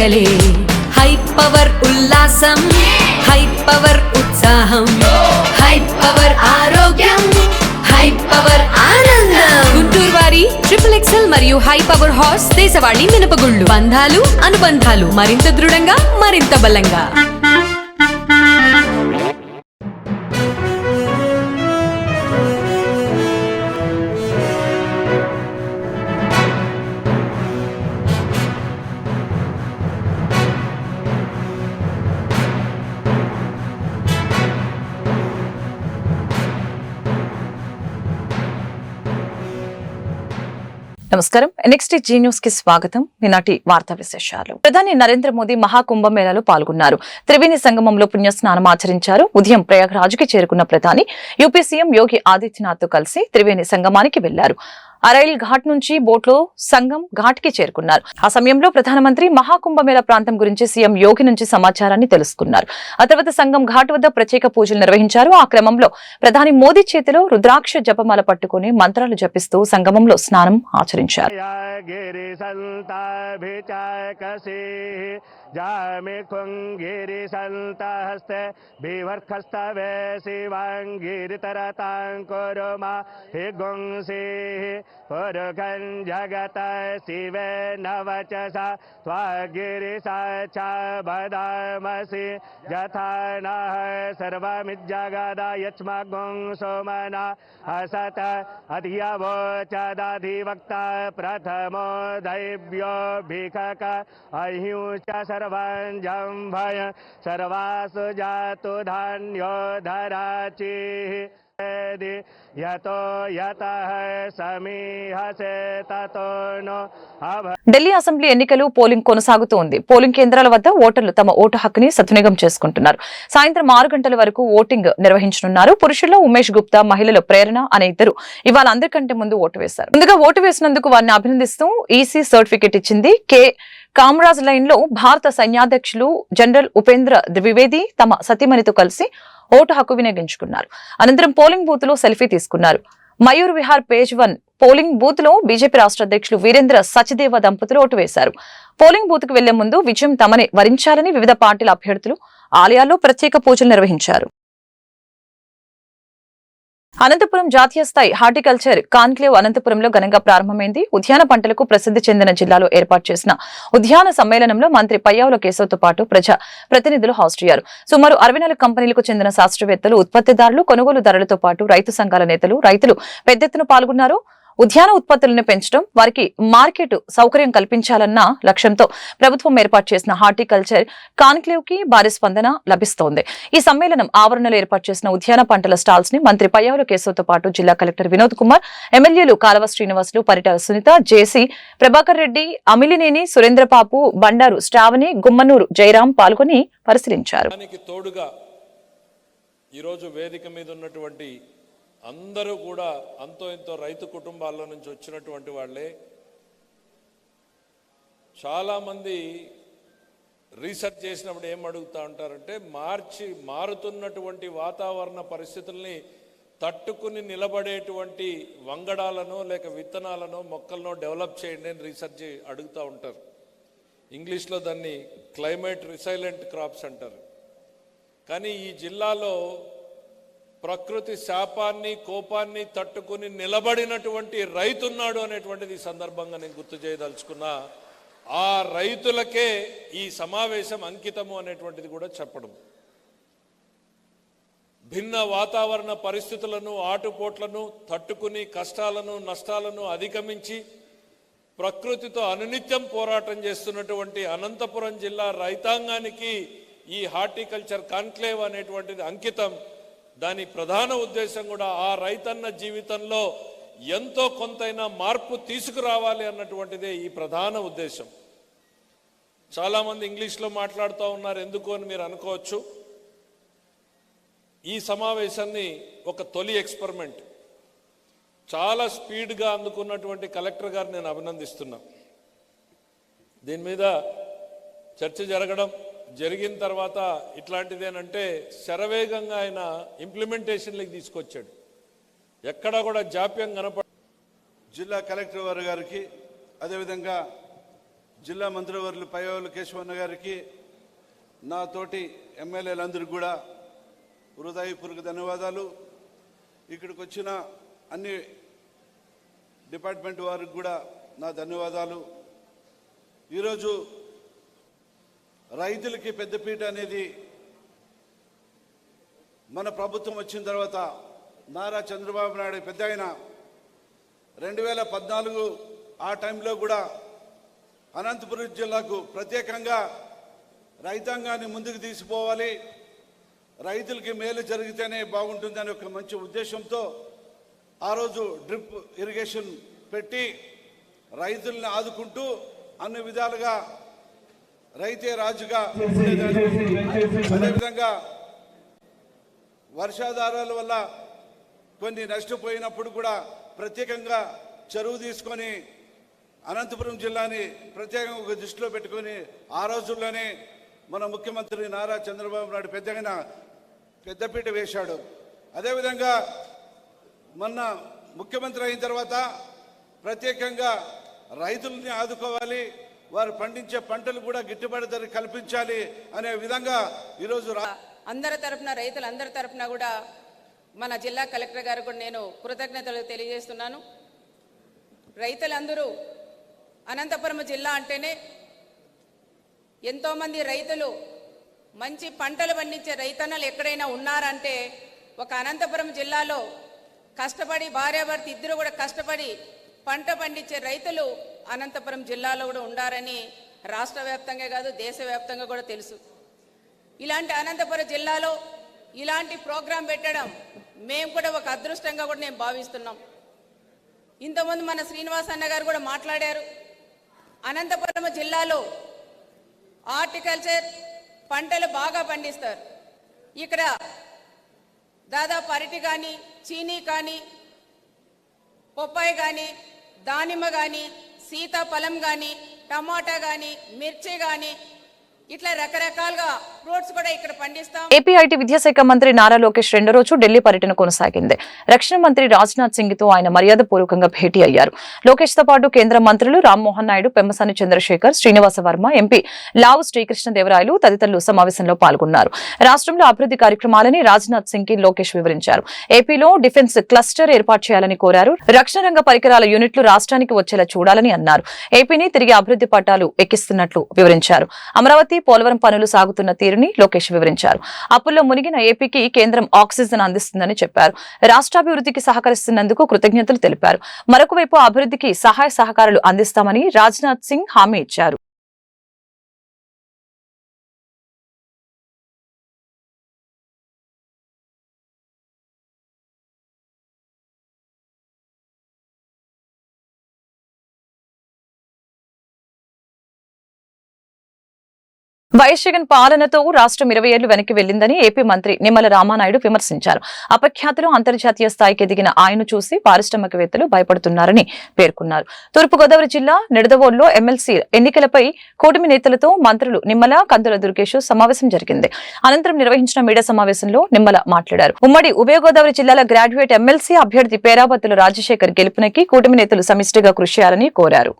పండగలే high power ఉల్లాసం high power ఉత్సాహం high power ఆరోగ్యం హై పవర్ ఆనందం గుంటూరు వారి XXL మరియు హై పవర్ హార్స్ దేశవాళీ మినపగుళ్ళు బంధాలు అనుబంధాలు మరింత దృఢంగా మరింత బలంగా. నమస్కారం. NXT G న్యూస్ కి స్వాగతం. నిన్నటి వార్తా విశేషాలు. ప్రధాని నరేంద్ర మోదీ మహాకుంభమేళాలో పాల్గొన్నారు. త్రివేణి సంగమంలో పుణ్యస్నానం ఆచరించారు. ఉదయం ప్రయాగ్రాజ్కి చేరుకున్న ప్రధాని యూపీ సీఎం యోగి ఆదిత్యనాథ్ తో కలిసి త్రివేణి సంగమానికి వెళ్లారు. అరైల్ ఘాట్ నుంచి బోట్లో సంగం ఘాట్ కి చేరుకున్నారు. ఆ సమయంలో ప్రధానమంత్రి మహాకుంభమేళా ప్రాంతం గురించి సీఎం యోగి నుంచి సమాచారాన్ని తెలుసుకున్నారు. ఆ తర్వాత సంగం ఘాట్ వద్ద ప్రత్యేక పూజలు నిర్వహించారు. ఆ క్రమంలో ప్రధాని మోదీ చేతిలో రుద్రాక్ష జపమాల పట్టుకుని మంత్రాలు జపిస్తూ సంగమంలో స్నానం ఆచరించారు. पुरुखं जगत शिवे नवचसा त्वागिरिसाचा बदामसि यथा नः सर्वमिज्जगदा यच्मगुं सोमना असत अधियवोचदधिवक्ता प्रथमो दैव्यो भिखक अह्युच सर्वं जम्भय सर्वासु जातु धान्यो धराचिः ఢిల్లీ అసెంబ్లీ ఎన్నికలు పోలింగ్ కొనసాగుతోంది. పోలింగ్ కేంద్రాల వద్ద ఓటర్లు తమ ఓటు హక్కుని సద్వినియోగం చేసుకుంటున్నారు. సాయంత్రం 6 గంటల వరకు ఓటింగ్ నిర్వహించనున్నారు. పురుషుల్లో ఉమేష్ గుప్తా, మహిళలో ప్రేరణ అనే ఇద్దరు ఇవాళ అందరికంటే ముందు ఓటు వేశారు. ముందుగా ఓటు వేసినందుకు వారిని అభినందిస్తూ ఈసీ సర్టిఫికెట్ ఇచ్చింది. కామరాజ్ లైన్ లో భారత సైన్యాధ్యక్షులు జనరల్ ఉపేంద్ర ద్వివేది తమ సతీమణితో కలిసి ఓటు హక్కు వినియోగించుకున్నారు. అనంతరం పోలింగ్ బూత్ లో సెల్ఫీ తీసుకున్నారు. Mayur Vihar page 1 polling booth లో బీజేపీ రాష్ట్ర అధ్యక్షులు వీరేంద్ర సచ్దేవ దంపతులు ఓటు వేశారు. పోలింగ్ బూత్ కు వెళ్లే ముందు విజయం తమని వరించాలని వివిధ పార్టీల అభ్యర్థులు ఆలయాల్లో ప్రత్యేక పూజలు నిర్వహించారు. అనంతపురం జాతీయ స్థాయి హార్టికల్చర్ కాన్క్లేవ్ అనంతపురంలో ఘనంగా ప్రారంభమైంది. ఉద్యాన పంటలకు ప్రసిద్ధి చెందిన జిల్లాలో ఏర్పాటు చేసిన ఉద్యాన సమ్మేళనంలో మంత్రి పయ్యావుల కేశవ్తో పాటు ప్రజా ప్రతినిధులు హాజరయ్యారు. సుమారు 64 కంపెనీలకు చెందిన శాస్త్రవేత్తలు, ఉత్పత్తిదారులు, కొనుగోలుదారులతో పాటు రైతు సంఘాల నేతలు, రైతులు పెద్ద ఎత్తున పాల్గొన్నారు. ఉద్యాన ఉత్పత్తులను పెంచడం, వారికి మార్కెట్ సౌకర్యం కల్పించాలన్న లక్ష్యంతో ప్రభుత్వం ఏర్పాటు చేసిన హార్టికల్చర్ కాన్క్లేవ్ కి భారీ స్పందన లభిస్తోంది. ఈ సమ్మేళనం ఆవరణలో ఏర్పాటు చేసిన ఉద్యాన పంటల స్టాల్స్ ని మంత్రి పయ్యావుల కేశవ్తో పాటు జిల్లా కలెక్టర్ వినోద్ కుమార్, ఎమ్మెల్యేలు కాలవ శ్రీనివాసులు, పరిటాల సునీత, జేసీ ప్రభాకర్ రెడ్డి, అమిలినేని సురేంద్రబాబు, బండారు శ్రావణి, గుమ్మనూరు జయరాం పాల్గొని పరిశీలించారు. అందరూ కూడా అంతో ఇంతో రైతు కుటుంబాల నుంచి వచ్చినటువంటి వాళ్ళే. చాలామంది రీసెర్చ్ చేసినప్పుడు ఏం అడుగుతూ ఉంటారంటే, మారుతున్నటువంటి వాతావరణ పరిస్థితుల్ని తట్టుకుని నిలబడేటువంటి వంగడాలను లేక విత్తనాలను మొక్కలను డెవలప్ చేయండి అని రీసెర్చ్ అడుగుతూ ఉంటారు. ఇంగ్లీష్లో దాన్ని క్లైమేట్ రిసైలెంట్ క్రాప్స్ అంటారు. కానీ ఈ జిల్లాలో ప్రకృతి శాపాన్ని, కోపాన్ని తట్టుకుని నిలబడినటువంటి రైతున్నాడు అనేటువంటిది ఈ సందర్భంగా నేను గుర్తు చేయదలుచుకున్నా. ఆ రైతులకే ఈ సమావేశం అంకితము అనేటువంటిది కూడా చెప్పడం. భిన్న వాతావరణ పరిస్థితులను, ఆటుపోట్లను తట్టుకుని కష్టాలను, నష్టాలను అధిగమించి ప్రకృతితో అనునిత్యం పోరాటం చేస్తున్నటువంటి అనంతపురం జిల్లా రైతాంగానికి ఈ హార్టికల్చర్ కాన్క్లేవ్ అనేటువంటిది అంకితం. దాని ప్రధాన ఉద్దేశం కూడా ఆ రైతన్న జీవితంలో ఎంతో కొంతైనా మార్పు తీసుకురావాలి అన్నటువంటిదే ఈ ప్రధాన ఉద్దేశం. చాలామంది ఇంగ్లీష్లో మాట్లాడుతూ ఉన్నారు, ఎందుకు అని మీరు అనుకోవచ్చు. ఈ సమావేశాన్ని ఒక తొలి ఎక్స్పెరిమెంట్ చాలా స్పీడ్గా అందుకున్నటువంటి కలెక్టర్ గారు నేను అభినందిస్తున్నా. దీని మీద చర్చ జరిగిన తర్వాత ఇట్లాంటిదేనంటే శరవేగంగా ఆయన ఇంప్లిమెంటేషన్లోకి తీసుకొచ్చాడు. ఎక్కడా కూడా జాప్యం కనపడ. జిల్లా కలెక్టర్ వారి గారికి, అదేవిధంగా జిల్లా మంత్రివర్యులు పయ్యావుల కేశవన్న గారికి, నా తోటి ఎమ్మెల్యేలందరికీ కూడా హృదయపూర్వక ధన్యవాదాలు. ఇక్కడికి వచ్చిన అన్ని డిపార్ట్మెంట్ వారికి కూడా నా ధన్యవాదాలు. ఈరోజు రైతులకి పెద్దపీట అనేది మన ప్రభుత్వం వచ్చిన తర్వాత నారా చంద్రబాబు నాయుడు పెద్ద ఆయన 2014 ఆ టైంలో కూడా అనంతపురం జిల్లాకు ప్రత్యేకంగా రైతాంగాన్ని ముందుకు తీసుకుపోవాలి, రైతులకి మేలు జరిగితేనే బాగుంటుందని ఒక మంచి ఉద్దేశంతో ఆ రోజు డ్రిప్ ఇరిగేషన్ పెట్టి రైతుల్ని ఆదుకుంటూ అన్ని విధాలుగా రైతే రాజుగా అదేవిధంగా వర్షాధారాల వల్ల కొన్ని నష్టపోయినప్పుడు కూడా ప్రత్యేకంగా చెరువు తీసుకొని అనంతపురం జిల్లాని ప్రత్యేకంగా ఒక దృష్టిలో పెట్టుకొని ఆ రోజుల్లోనే మన ముఖ్యమంత్రి నారా చంద్రబాబు నాయుడు పెద్దపీట వేశాడు. అదేవిధంగా మొన్న ముఖ్యమంత్రి అయిన తర్వాత ప్రత్యేకంగా రైతుల్ని ఆదుకోవాలి, వారు పండించే పంటలు కూడా గిట్టుబాటు ధర కల్పించాలి అనే విధంగా ఈరోజు అందరి తరఫున రైతులందరి తరఫున కూడా మన జిల్లా కలెక్టర్ గారు కూడా నేను కృతజ్ఞతలు తెలియజేస్తున్నాను. రైతులందరూ అనంతపురం జిల్లా అంటేనే ఎంతోమంది రైతులు మంచి పంటలు పండించే రైతన్నలు ఎక్కడైనా ఉన్నారంటే ఒక అనంతపురం జిల్లాలో కష్టపడి భార్యాభర్త ఇద్దరు కూడా కష్టపడి పంట పండించే రైతులు అనంతపురం జిల్లాలో కూడా ఉండారని రాష్ట్ర వ్యాప్తంగా కాదు దేశవ్యాప్తంగా కూడా తెలుసు. ఇలాంటి అనంతపురం జిల్లాలో ఇలాంటి ప్రోగ్రాం పెట్టడం మేము కూడా ఒక అదృష్టంగా కూడా నేను భావిస్తున్నాం. ఇంతకుముందు మన శ్రీనివాస్ అన్న గారు కూడా మాట్లాడారు. అనంతపురం జిల్లాలో హార్టికల్చర్ పంటలు బాగా పండిస్తారు. ఇక్కడ దాదాపు అరటి కానీ, చీనీ కానీ, పొప్పాయి కానీ, దానిమ్మ కానీ, సీతాఫలం కానీ, టమాటా కానీ, మిర్చి కానీ ఇట్లా రకరకాలుగా ఫ్రూట్స్ కూడా ఇక్కడ పండిస్తాం. ఏపీ ఐటీ విద్యాశాఖ మంత్రి నారా లోకేష్ రెండో రోజు ఢిల్లీ పర్యటన కొనసాగింది. రక్షణ మంత్రి రాజ్నాథ్ సింగ్ తో ఆయన మర్యాదపూర్వకంగా భేటీ అయ్యారు. లోకేష్ తో పాటు కేంద్ర మంత్రులు రామ్మోహన్ నాయుడు, పెమ్మసాని చంద్రశేఖర్, శ్రీనివాస వర్మ, ఎంపీ లావు శ్రీకృష్ణదేవరాయలు తదితరులు సమావేశంలో పాల్గొన్నారు. రాష్ట్రంలో అభివృద్ధి కార్యక్రమాలని రాజ్నాథ్ సింగ్ కి లోకేష్ వివరించారు. ఏపీలో డిఫెన్స్ క్లస్టర్ ఏర్పాటు చేయాలని కోరారు. రక్షణ రంగ పరికరాల యూనిట్లు రాష్ట్రానికి వచ్చేలా చూడాలని అన్నారు. ఏపీని తిరిగి అభివృద్ధి పట్టాలు ఎక్కిస్తున్నట్లు వివరించారు. అమరావతి, పోలవరం పనులు సాగుతున్న తీరుని లోకేష్ వివరించారు. అప్పుల్లో మునిగిన ఏపీకి కేంద్రం ఆక్సిజన్ అందిస్తుందని చెప్పారు. రాష్ట్రాభివృద్ధికి సహకరిస్తున్నందుకు కృతజ్ఞతలు తెలిపారు. మరొక వైపు అభివృద్ధికి సహాయ సహకారాలు అందిస్తామని రాజ్నాథ్ సింగ్ హామీ ఇచ్చారు. వైఎస్ జగన్ పాలనతో రాష్ట్రం 20 ఏళ్లు వెనక్కి వెళ్లిందని ఏపీ మంత్రి నిమ్మల రామానాయుడు విమర్శించారు. అపఖ్యాతులు అంతర్జాతీయ స్థాయికి ఎదిగిన ఆయన చూసి పారిశ్రామికవేత్తలు భయపడుతున్నారని పేర్కొన్నారు. తూర్పుగోదావరి జిల్లా నిడదవోలులో ఎమ్మెల్సీ ఎన్నికలపై కూటమి నేతలతో మంత్రులు నిమ్మల, కందుల దుర్గేష్ సమావేశం జరిగింది. అనంతరం నిర్వహించిన మీడియా సమావేశంలో నిమ్మల మాట్లాడారు. ఉమ్మడి ఉభయ గోదావరి జిల్లాల గ్రాడ్యుయేట్ ఎమ్మెల్సీ అభ్యర్థి పేరాబత్తుల రాజశేఖర్ గెలుపునకి కూటమి నేతలు సమిష్టిగా కృషి చేయాలని కోరారు.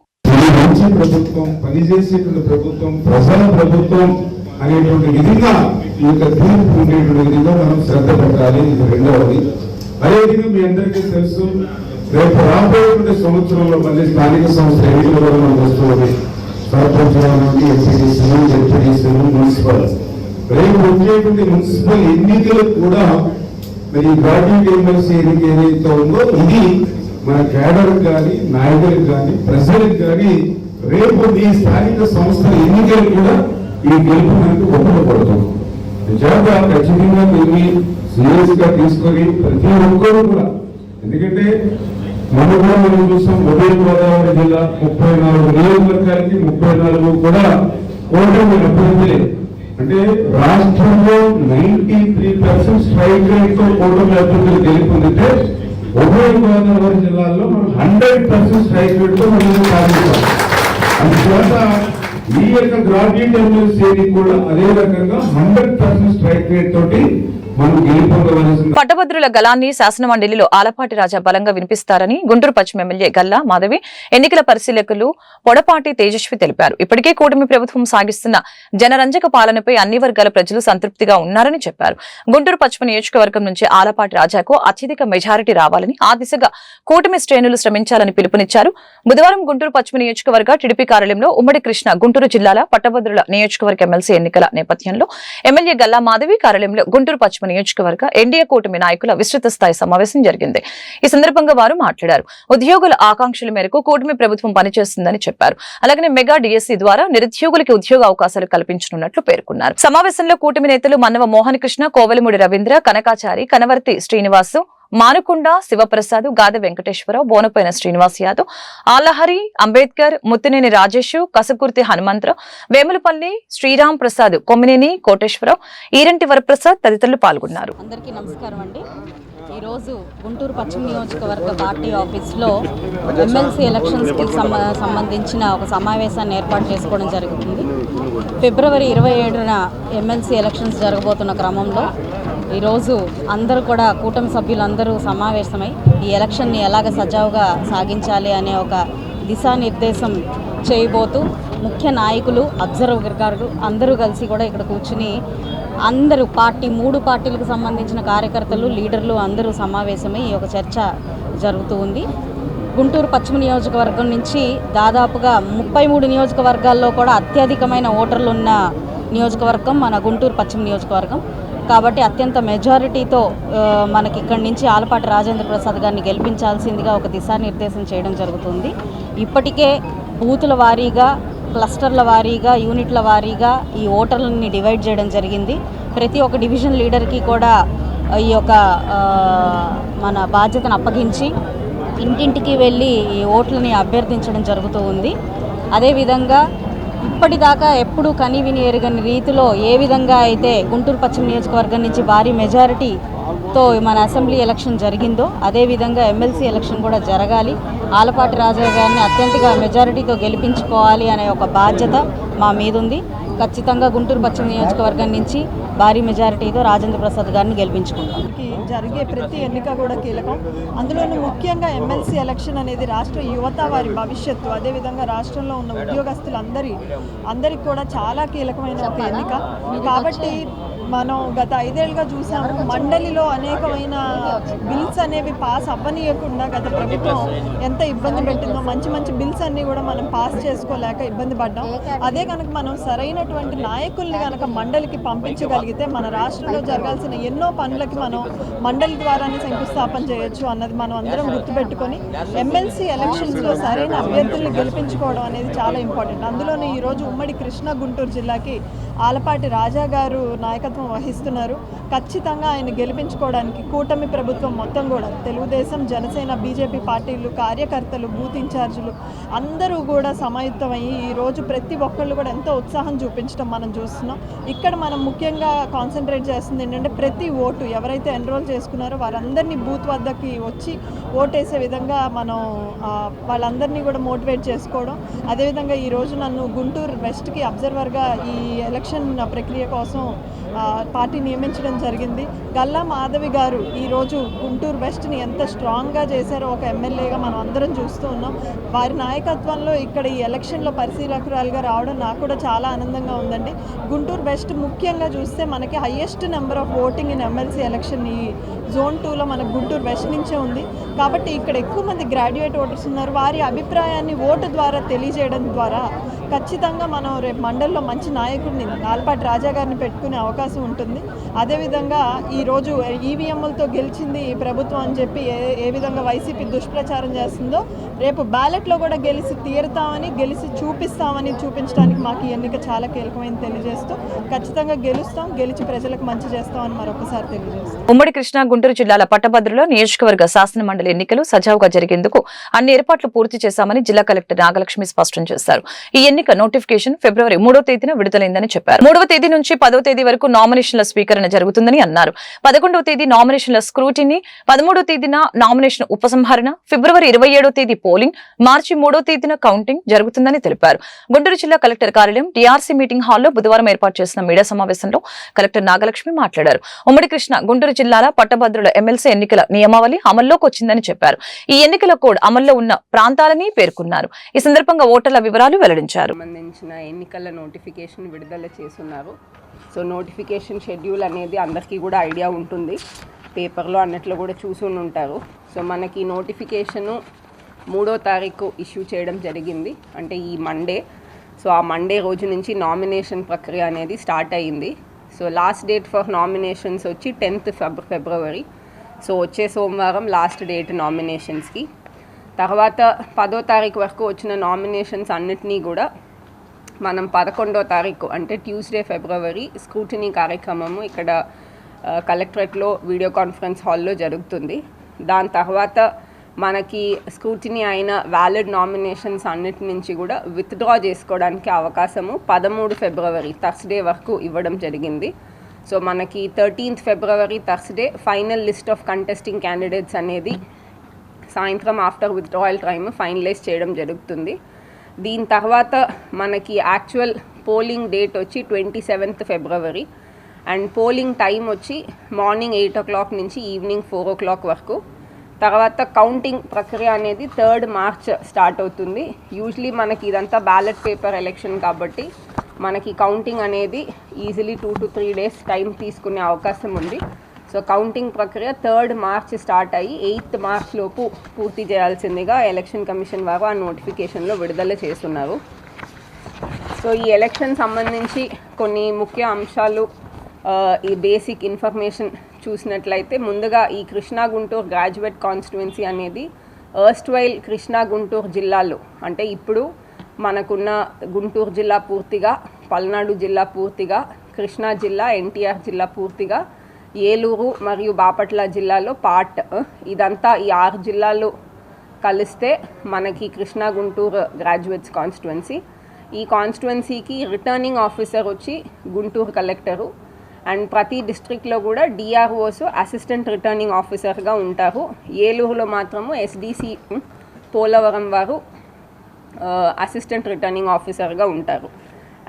మంచి ప్రభుత్వం, పనిచేసేటువంటి ప్రభుత్వం, ప్రజల ప్రభుత్వం అనేటువంటి విధంగా ఈ యొక్క తీర్పు ఉండేటువంటి విధంగా మనం శ్రద్ధ పెట్టాలి. ఇది రెండవది. అదేవిధంగా మీ అందరికీ తెలుసు, రేపు రాబోయేటువంటి సంవత్సరంలో మళ్ళీ స్థానిక సంస్థ ఎన్నికలు కూడా మనకు వస్తుంది. సర్పంచ్ నుండి ఎంపీడీసీలు, జెడ్పీడీసీలు, మున్సిపల్. రేపు వచ్చేటువంటి మున్సిపల్ ఎన్నికలు కూడా మరి గ్రాడ్యుయేట్ ఎమ్మెల్సీ ఎన్నిక ఏదైతే ఉందో ఇది మన కేడర్ కానీ, నాయకులకు కానీ, ప్రజలకు కానీ రేపు ఈ స్థానిక సంస్థల ఎన్నికలు కూడా ఈ గెలుపు మనకు ఉపయోగపడుతుంది. నిజంగా ఖచ్చితంగా దీన్ని సీరియస్ గా తీసుకొని ప్రతి ఒక్కరూ కూడా, ఎందుకంటే మనం చూసాం ఉభయ గోదావరి జిల్లా 34 నియోజకవర్గాలకి 34 కూడా కూటమి అభ్యర్థులే. అంటే రాష్ట్రంలో 93% స్ట్రైక్ రేట్ తో కూటమి అభ్యర్థులు గెలుపొందితే ఉభయ గోదావరి జిల్లాలో మనం 100% స్ట్రైక్ రేట్ తో మనం సాధించాం. అందుచేత ఈ యొక్క గ్రాడ్యుయేట్ ఎమ్మెల్సీ కూడా అదే రకంగా 100% స్ట్రైక్ రేట్ తోటి మనం గెలుపొందవలసింది. పట్టభద్రుల గలాన్ని శాసనమండలిలో ఆలపాటి రాజా బలంగా వినిపిస్తారని గుంటూరు పశ్చిమ ఎమ్మెల్యే గల్లా మాధవి ఎన్నికల పరిశీలకులు పొడపాటి తేజస్వి తెలిపారు. ఇప్పటికే కూటమి ప్రభుత్వం సాగిస్తున్న జనరంజక పాలనపై అన్ని వర్గాల ప్రజలు సంతృప్తిగా ఉన్నారని చెప్పారు. గుంటూరు పశ్చిమ నియోజకవర్గం నుంచి ఆలపాటి రాజాకు అత్యధిక మెజారిటీ రావాలని ఆ దిశగా కూటమి శ్రేణులు శ్రమించాలని పిలుపునిచ్చారు. బుధవారం గుంటూరు పశ్చిమ నియోజకవర్గ టీడీపీ కార్యాలయంలో ఉమ్మడి కృష్ణ గుంటూరు జిల్లాల పట్టభద్రుల నియోజకవర్గ ఎమ్మెల్సీ ఎన్నికల నేపథ్యంలో ఎమ్మెల్యే గల్లా మాధవి కార్యాలయంలో గుంటూరు పశ్చిమ నియోజకవర్గ ఎన్డీఏ కూటమి నాయకుల విస్తృత స్థాయి సమావేశం జరిగింది. ఈ సందర్భంగా వారు మాట్లాడారు. ఉద్యోగుల ఆకాంక్షల మేరకు కూటమి ప్రభుత్వం పనిచేస్తుందని చెప్పారు. అలాగే మెగా డిఎస్సీ ద్వారా నిరుద్యోగులకి ఉద్యోగ అవకాశాలు కల్పించనున్నట్లు పేర్కొన్నారు. సమావేశంలో కూటమి నేతలు మన్నవ మోహన్ కృష్ణ, కోవెలమూడి రవీంద్ర, కనకాచారి, కనవర్తి శ్రీనివాసు, మానుకొండ శివప్రసాద్, గాదె వెంకటేశ్వరరావు, బోనపైన శ్రీనివాస్ యాదవ్, ఆలహరి, అంబేద్కర్, ముత్తినేని రాజేష్, కసకుర్తి హనుమంతరావు, వేములపల్లి శ్రీరామ్ ప్రసాద్, కొమ్మినేని కోటేశ్వరరావు, ఈరంటి వరప్రసాద్ తదితరులు పాల్గొన్నారు. అందరికీ నమస్కారం అండి. ఈరోజు గుంటూరు పశ్చిమ నియోజకవర్గ పార్టీ ఆఫీస్లో ఎమ్మెల్సీ ఎలక్షన్స్కి సంబంధించిన ఒక సమావేశాన్ని ఏర్పాటు చేసుకోవడం జరుగుతుంది. ఫిబ్రవరి 27న ఎమ్మెల్సీ ఎలక్షన్స్ జరగబోతున్న క్రమంలో ఈరోజు అందరూ కూడా కూటమి సభ్యులందరూ సమావేశమై ఈ ఎలక్షన్ని ఎలాగ సజావుగా సాగించాలి అనే ఒక దిశానిర్దేశం చేయబోతూ ముఖ్య నాయకులు, అబ్జర్వర్ గారు అందరూ కలిసి కూడా ఇక్కడ కూర్చుని అందరూ మూడు పార్టీలకు సంబంధించిన కార్యకర్తలు, లీడర్లు అందరూ సమావేశమై ఈ యొక్క చర్చ జరుగుతూ ఉంది. గుంటూరు పశ్చిమ నియోజకవర్గం నుంచి దాదాపుగా 33 నియోజకవర్గాల్లో కూడా అత్యధికమైన ఓటర్లు ఉన్న నియోజకవర్గం మన గుంటూరు పశ్చిమ నియోజకవర్గం. కాబట్టి అత్యంత మెజారిటీతో మనకి ఇక్కడి నుంచి ఆలపాటి రాజేంద్ర ప్రసాద్ గారిని గెలిపించాల్సిందిగా ఒక దిశానిర్దేశం చేయడం జరుగుతుంది. ఇప్పటికే బూతుల వారీగా, క్లస్టర్ల వారీగా, యూనిట్ల వారీగా ఈ ఓటర్లని డివైడ్ చేయడం జరిగింది. ప్రతి ఒక్క డివిజన్ లీడర్కి కూడా ఈ యొక్క మన బాధ్యతను అప్పగించి ఇంటింటికి వెళ్ళి ఈ ఓట్లని అభ్యర్థించడం జరుగుతూ ఉంది. అదేవిధంగా ఇప్పటిదాకా ఎప్పుడూ కనివిని ఎరగని రీతిలో ఏ విధంగా అయితే గుంటూరు పశ్చిమ నియోజకవర్గం నుంచి భారీ మెజారిటీతో మన అసెంబ్లీ ఎలక్షన్ జరిగిందో అదేవిధంగా ఎమ్మెల్సీ ఎలక్షన్ కూడా జరగాలి. ఆలపాటి రాజా గారిని అత్యంత మెజారిటీతో గెలిపించుకోవాలి అనే ఒక బాధ్యత మా మీద ఉంది. ఖచ్చితంగా గుంటూరు పశ్చిమ నియోజకవర్గం నుంచి భారీ మెజారిటీతో రాజేంద్ర ప్రసాద్ గారిని గెలిపించుకుంటాం. జరిగే ప్రతి ఎన్నిక కూడా కీలకం. అందులోనూ ముఖ్యంగా ఎమ్మెల్సీ ఎలక్షన్ అనేది రాష్ట్ర యువత వారి భవిష్యత్తు, అదేవిధంగా రాష్ట్రంలో ఉన్న ఉద్యోగస్తులందరికీ కూడా చాలా కీలకమైన ఒక ఎన్నిక. కాబట్టి మనం గత 5 ఏళ్ళుగా చూసాము, మండలిలో అనేకమైన బిల్స్ అనేవి పాస్ అవ్వనీయకుండా గత ప్రభుత్వం ఎంత ఇబ్బంది పెట్టిందో. మంచి బిల్స్ అన్నీ కూడా మనం పాస్ చేసుకోలేక ఇబ్బంది పడ్డాం. అదే కనుక మనం సరైనటువంటి నాయకుల్ని కనుక మండలికి పంపించగలిగితే మన రాష్ట్రంలో జరగాల్సిన ఎన్నో పనులకి మనం మండలి ద్వారానే శంకుస్థాపన చేయొచ్చు అన్నది మనం అందరం గుర్తుపెట్టుకొని ఎమ్మెల్సీ ఎలక్షన్స్లో సరైన అభ్యర్థుల్ని గెలిపించుకోవడం అనేది చాలా ఇంపార్టెంట్. అందులోనే ఈరోజు ఉమ్మడి కృష్ణా గుంటూరు జిల్లాకి ఆలపాటి రాజా గారు నాయకత్వం వహిస్తున్నారు. ఖచ్చితంగా ఆయన గెలిపించుకోవడానికి కూటమి ప్రభుత్వం మొత్తం కూడా తెలుగుదేశం, జనసేన, బీజేపీ పార్టీలు, కార్యకర్తలు, బూత్ ఇన్ఛార్జీలు అందరూ కూడా సమాయుత్తమయ్యి ఈరోజు ప్రతి ఒక్కళ్ళు కూడా ఎంతో ఉత్సాహం చూపించడం మనం చూస్తున్నాం. ఇక్కడ మనం ముఖ్యంగా కాన్సన్ట్రేట్ చేస్తుంది ఏంటంటే ప్రతి ఓటు ఎవరైతే ఎన్రోల్ చేసుకున్నారో వారందరినీ బూత్ వద్దకి వచ్చి ఓటేసే విధంగా మనం వాళ్ళందరినీ కూడా మోటివేట్ చేసుకోవడం. అదేవిధంగా ఈరోజు నన్ను గుంటూరు వెస్ట్కి అబ్జర్వర్గా ఈ ఎలక్షన్ ప్రక్రియ కోసం పార్టీ నియమించడం జరిగింది. గల్లా మాధవి గారు ఈరోజు గుంటూరు వెస్ట్ని ఎంత స్ట్రాంగ్గా చేశారో ఒక ఎమ్మెల్యేగా మనం అందరం చూస్తూ ఉన్నాం. వారి నాయకత్వంలో ఇక్కడ ఈ ఎలక్షన్లో పరిశీలకురాలుగా రావడం నాకు కూడా చాలా ఆనందంగా ఉందండి. గుంటూరు వెస్ట్ ముఖ్యంగా చూస్తే మనకి highest number of voting in MLC election ఈ జోన్ 2లో మనకు గుంటూరు వెస్ట్ నుంచే ఉంది. కాబట్టి ఇక్కడ ఎక్కువ మంది గ్రాడ్యుయేట్ ఓటర్స్ ఉన్నారు. వారి అభిప్రాయాన్ని ఓటు ద్వారా తెలియజేయడం ద్వారా ఖచ్చితంగా మనం రేపు మండలిలో మంచి నాయకుడిని ఆలపాటి రాజా గారిని పెట్టుకునే అవకాశం ఉంటుంది. అదేవిధంగా ఈరోజు ఈవీఎంలతో గెలిచింది ఈ ప్రభుత్వం అని చెప్పి ఏ విధంగా వైసీపీ దుష్ప్రచారం చేస్తుందో రేపు బ్యాలెట్లో కూడా గెలిచి తీరుతామని, గెలిచి చూపిస్తామని చూపించడానికి మాకు ఈ ఎన్నిక చాలా కీలకమైన తెలియజేస్తూ ఖచ్చితంగా గెలుస్తాం, గెలిచి ప్రజలకు మంచి చేస్తామని మరొకసారి తెలియజేస్తాం. ఉమ్మడి కృష్ణా గుంటూరు జిల్లాల పట్టభద్రుల నియోజకవర్గ శాసన మండలి ఎన్నికలు సజావుగా జరిగేందుకు అన్ని ఏర్పాట్లు పూర్తి చేశామని జిల్లా కలెక్టర్ నాగలక్ష్మి స్పష్టం చేశారు. ఈ ఎన్నిక నోటిఫికేషన్ ఫిబ్రవరి 3వ తేదీన విడుదలైందని చెప్పారు. తెలిపారు. 3వ తేదీ నుంచి 10వ తేదీ వరకు నామినేషన్ల స్వీకరణ జరుగుతుందని అన్నారు. 11వ తేదీ నామినేషన్ల స్క్రూటినీ, 13వ తేదీన నామినేషన్ ఉపసంహరణ, ఫిబ్రవరి 27వ తేదీ పోలింగ్, మార్చి 3వ తేదీన కౌంటింగ్ జరుగుతుందని తెలిపారు. గుంటూరు జిల్లా కలెక్టర్ కార్యాలయం టీఆర్సీ మీటింగ్ హాల్లో బుధవారం ఏర్పాటు చేసిన మీడియా సమావేశంలో కలెక్టర్ నాగలక్ష్మి మాట్లాడారు. ఉమ్మడి కృష్ణ గుంటూరు జిల్లాల పట్టభద్రుల ఎమ్మెల్సీ ఎన్నికల నియమావళి అమల్లోకి వచ్చిందని చెప్పారు. ఈ ఎన్నికల కోడ్ అమల్లో ఉన్న ప్రాంతాలని పేర్కొన్నారు. ఈ సందర్భంగా ఓటర్ల వివరాలు వెల్లడించారు. సంబంధించిన ఎన్నికల నోటిఫికేషన్ విడుదల చేస్తున్నారు. సో నోటిఫికేషన్ షెడ్యూల్ అనేది అందరికీ కూడా ఐడియా ఉంటుంది, పేపర్లో అన్నట్లు కూడా చూసుని ఉంటారు. సో మనకి నోటిఫికేషను 3వ తారీఖు ఇష్యూ చేయడం జరిగింది, అంటే ఈ మండే. సో ఆ మండే రోజు నుంచి నామినేషన్ ప్రక్రియ అనేది స్టార్ట్ అయ్యింది. So last date for nominations వచ్చి 10th ఫిబ్రవరి. సో వచ్చే సోమవారం లాస్ట్ డేట్ నామినేషన్స్కి. తర్వాత 10వ తారీఖు వరకు వచ్చిన నామినేషన్స్ అన్నిటినీ కూడా మనం 11వ తారీఖు అంటే ట్యూస్డే ఫిబ్రవరి స్క్రూటినీ కార్యక్రమము ఇక్కడ కలెక్టరేట్లో వీడియో కాన్ఫరెన్స్ హాల్లో జరుగుతుంది. దాని తర్వాత మనకి స్క్రూటినీ అయిన వ్యాలిడ్ నామినేషన్స్ అన్నిటి నుంచి కూడా విత్డ్రా చేసుకోవడానికి అవకాశము 13 ఫిబ్రవరి థర్స్డే వరకు ఇవ్వడం జరిగింది. సో మనకి 13th February Thursday final list of contesting candidates అనేది సాయంత్రం ఆఫ్టర్ విత్డ్రాయల్ టైమ్ ఫైనలైజ్ చేయడం జరుగుతుంది. దీని తర్వాత మనకి యాక్చువల్ పోలింగ్ డేట్ వచ్చి 27th February and polling time వచ్చి మార్నింగ్ 8 o'clock నుంచి ఈవినింగ్ 4 o'clock వరకు. తర్వాత కౌంటింగ్ ప్రక్రియ అనేది 3rd మార్చ్ స్టార్ట్ అవుతుంది. యూజువలీ మనకి ఇదంతా బ్యాలెట్ పేపర్ ఎలక్షన్ కాబట్టి మనకి కౌంటింగ్ అనేది ఈజీలీ 2 to 3 days టైం తీసుకునే అవకాశం ఉంది. సో కౌంటింగ్ ప్రక్రియ 3rd మార్చ్ స్టార్ట్ అయ్యి 8th మార్చ్ లోపు పూర్తి చేయాల్సిందిగా ఎలక్షన్ కమిషన్ వారు ఆ నోటిఫికేషన్లో విడుదల చేస్తున్నారు. సో ఈ ఎలక్షన్ సంబంధించి కొన్ని ముఖ్య అంశాలు, ఈ బేసిక్ ఇన్ఫర్మేషన్ చూసినట్లయితే ముందుగా ఈ కృష్ణా గుంటూరు గ్రాడ్యుయేట్ కాన్స్టిట్యుయెన్సీ అనేది ఎర్స్ట్వైల్ కృష్ణా గుంటూరు జిల్లాలో, అంటే ఇప్పుడు మనకున్న గుంటూరు జిల్లా పూర్తిగా, పల్నాడు జిల్లా పూర్తిగా, కృష్ణా జిల్లా, ఎన్టీఆర్ జిల్లా పూర్తిగా, ఏలూరు మరియు బాపట్ల జిల్లాలో పార్ట్, ఇదంతా ఈ 6 జిల్లాలు కలిస్తే మనకి కృష్ణా గుంటూరు గ్రాడ్యుయేట్స్ కాన్స్టిట్యుయెన్సీ. ఈ కాన్స్టిట్యుయెన్సీకి రిటర్నింగ్ ఆఫీసర్ వచ్చి గుంటూరు కలెక్టరు అండ్ ప్రతి డిస్ట్రిక్ట్లో కూడా డిఆర్ఓస్ అసిస్టెంట్ రిటర్నింగ్ ఆఫీసర్గా ఉంటారు. ఏలూరులో మాత్రము ఎస్డిసి పోలవరం వారు అసిస్టెంట్ రిటర్నింగ్ ఆఫీసర్గా ఉంటారు.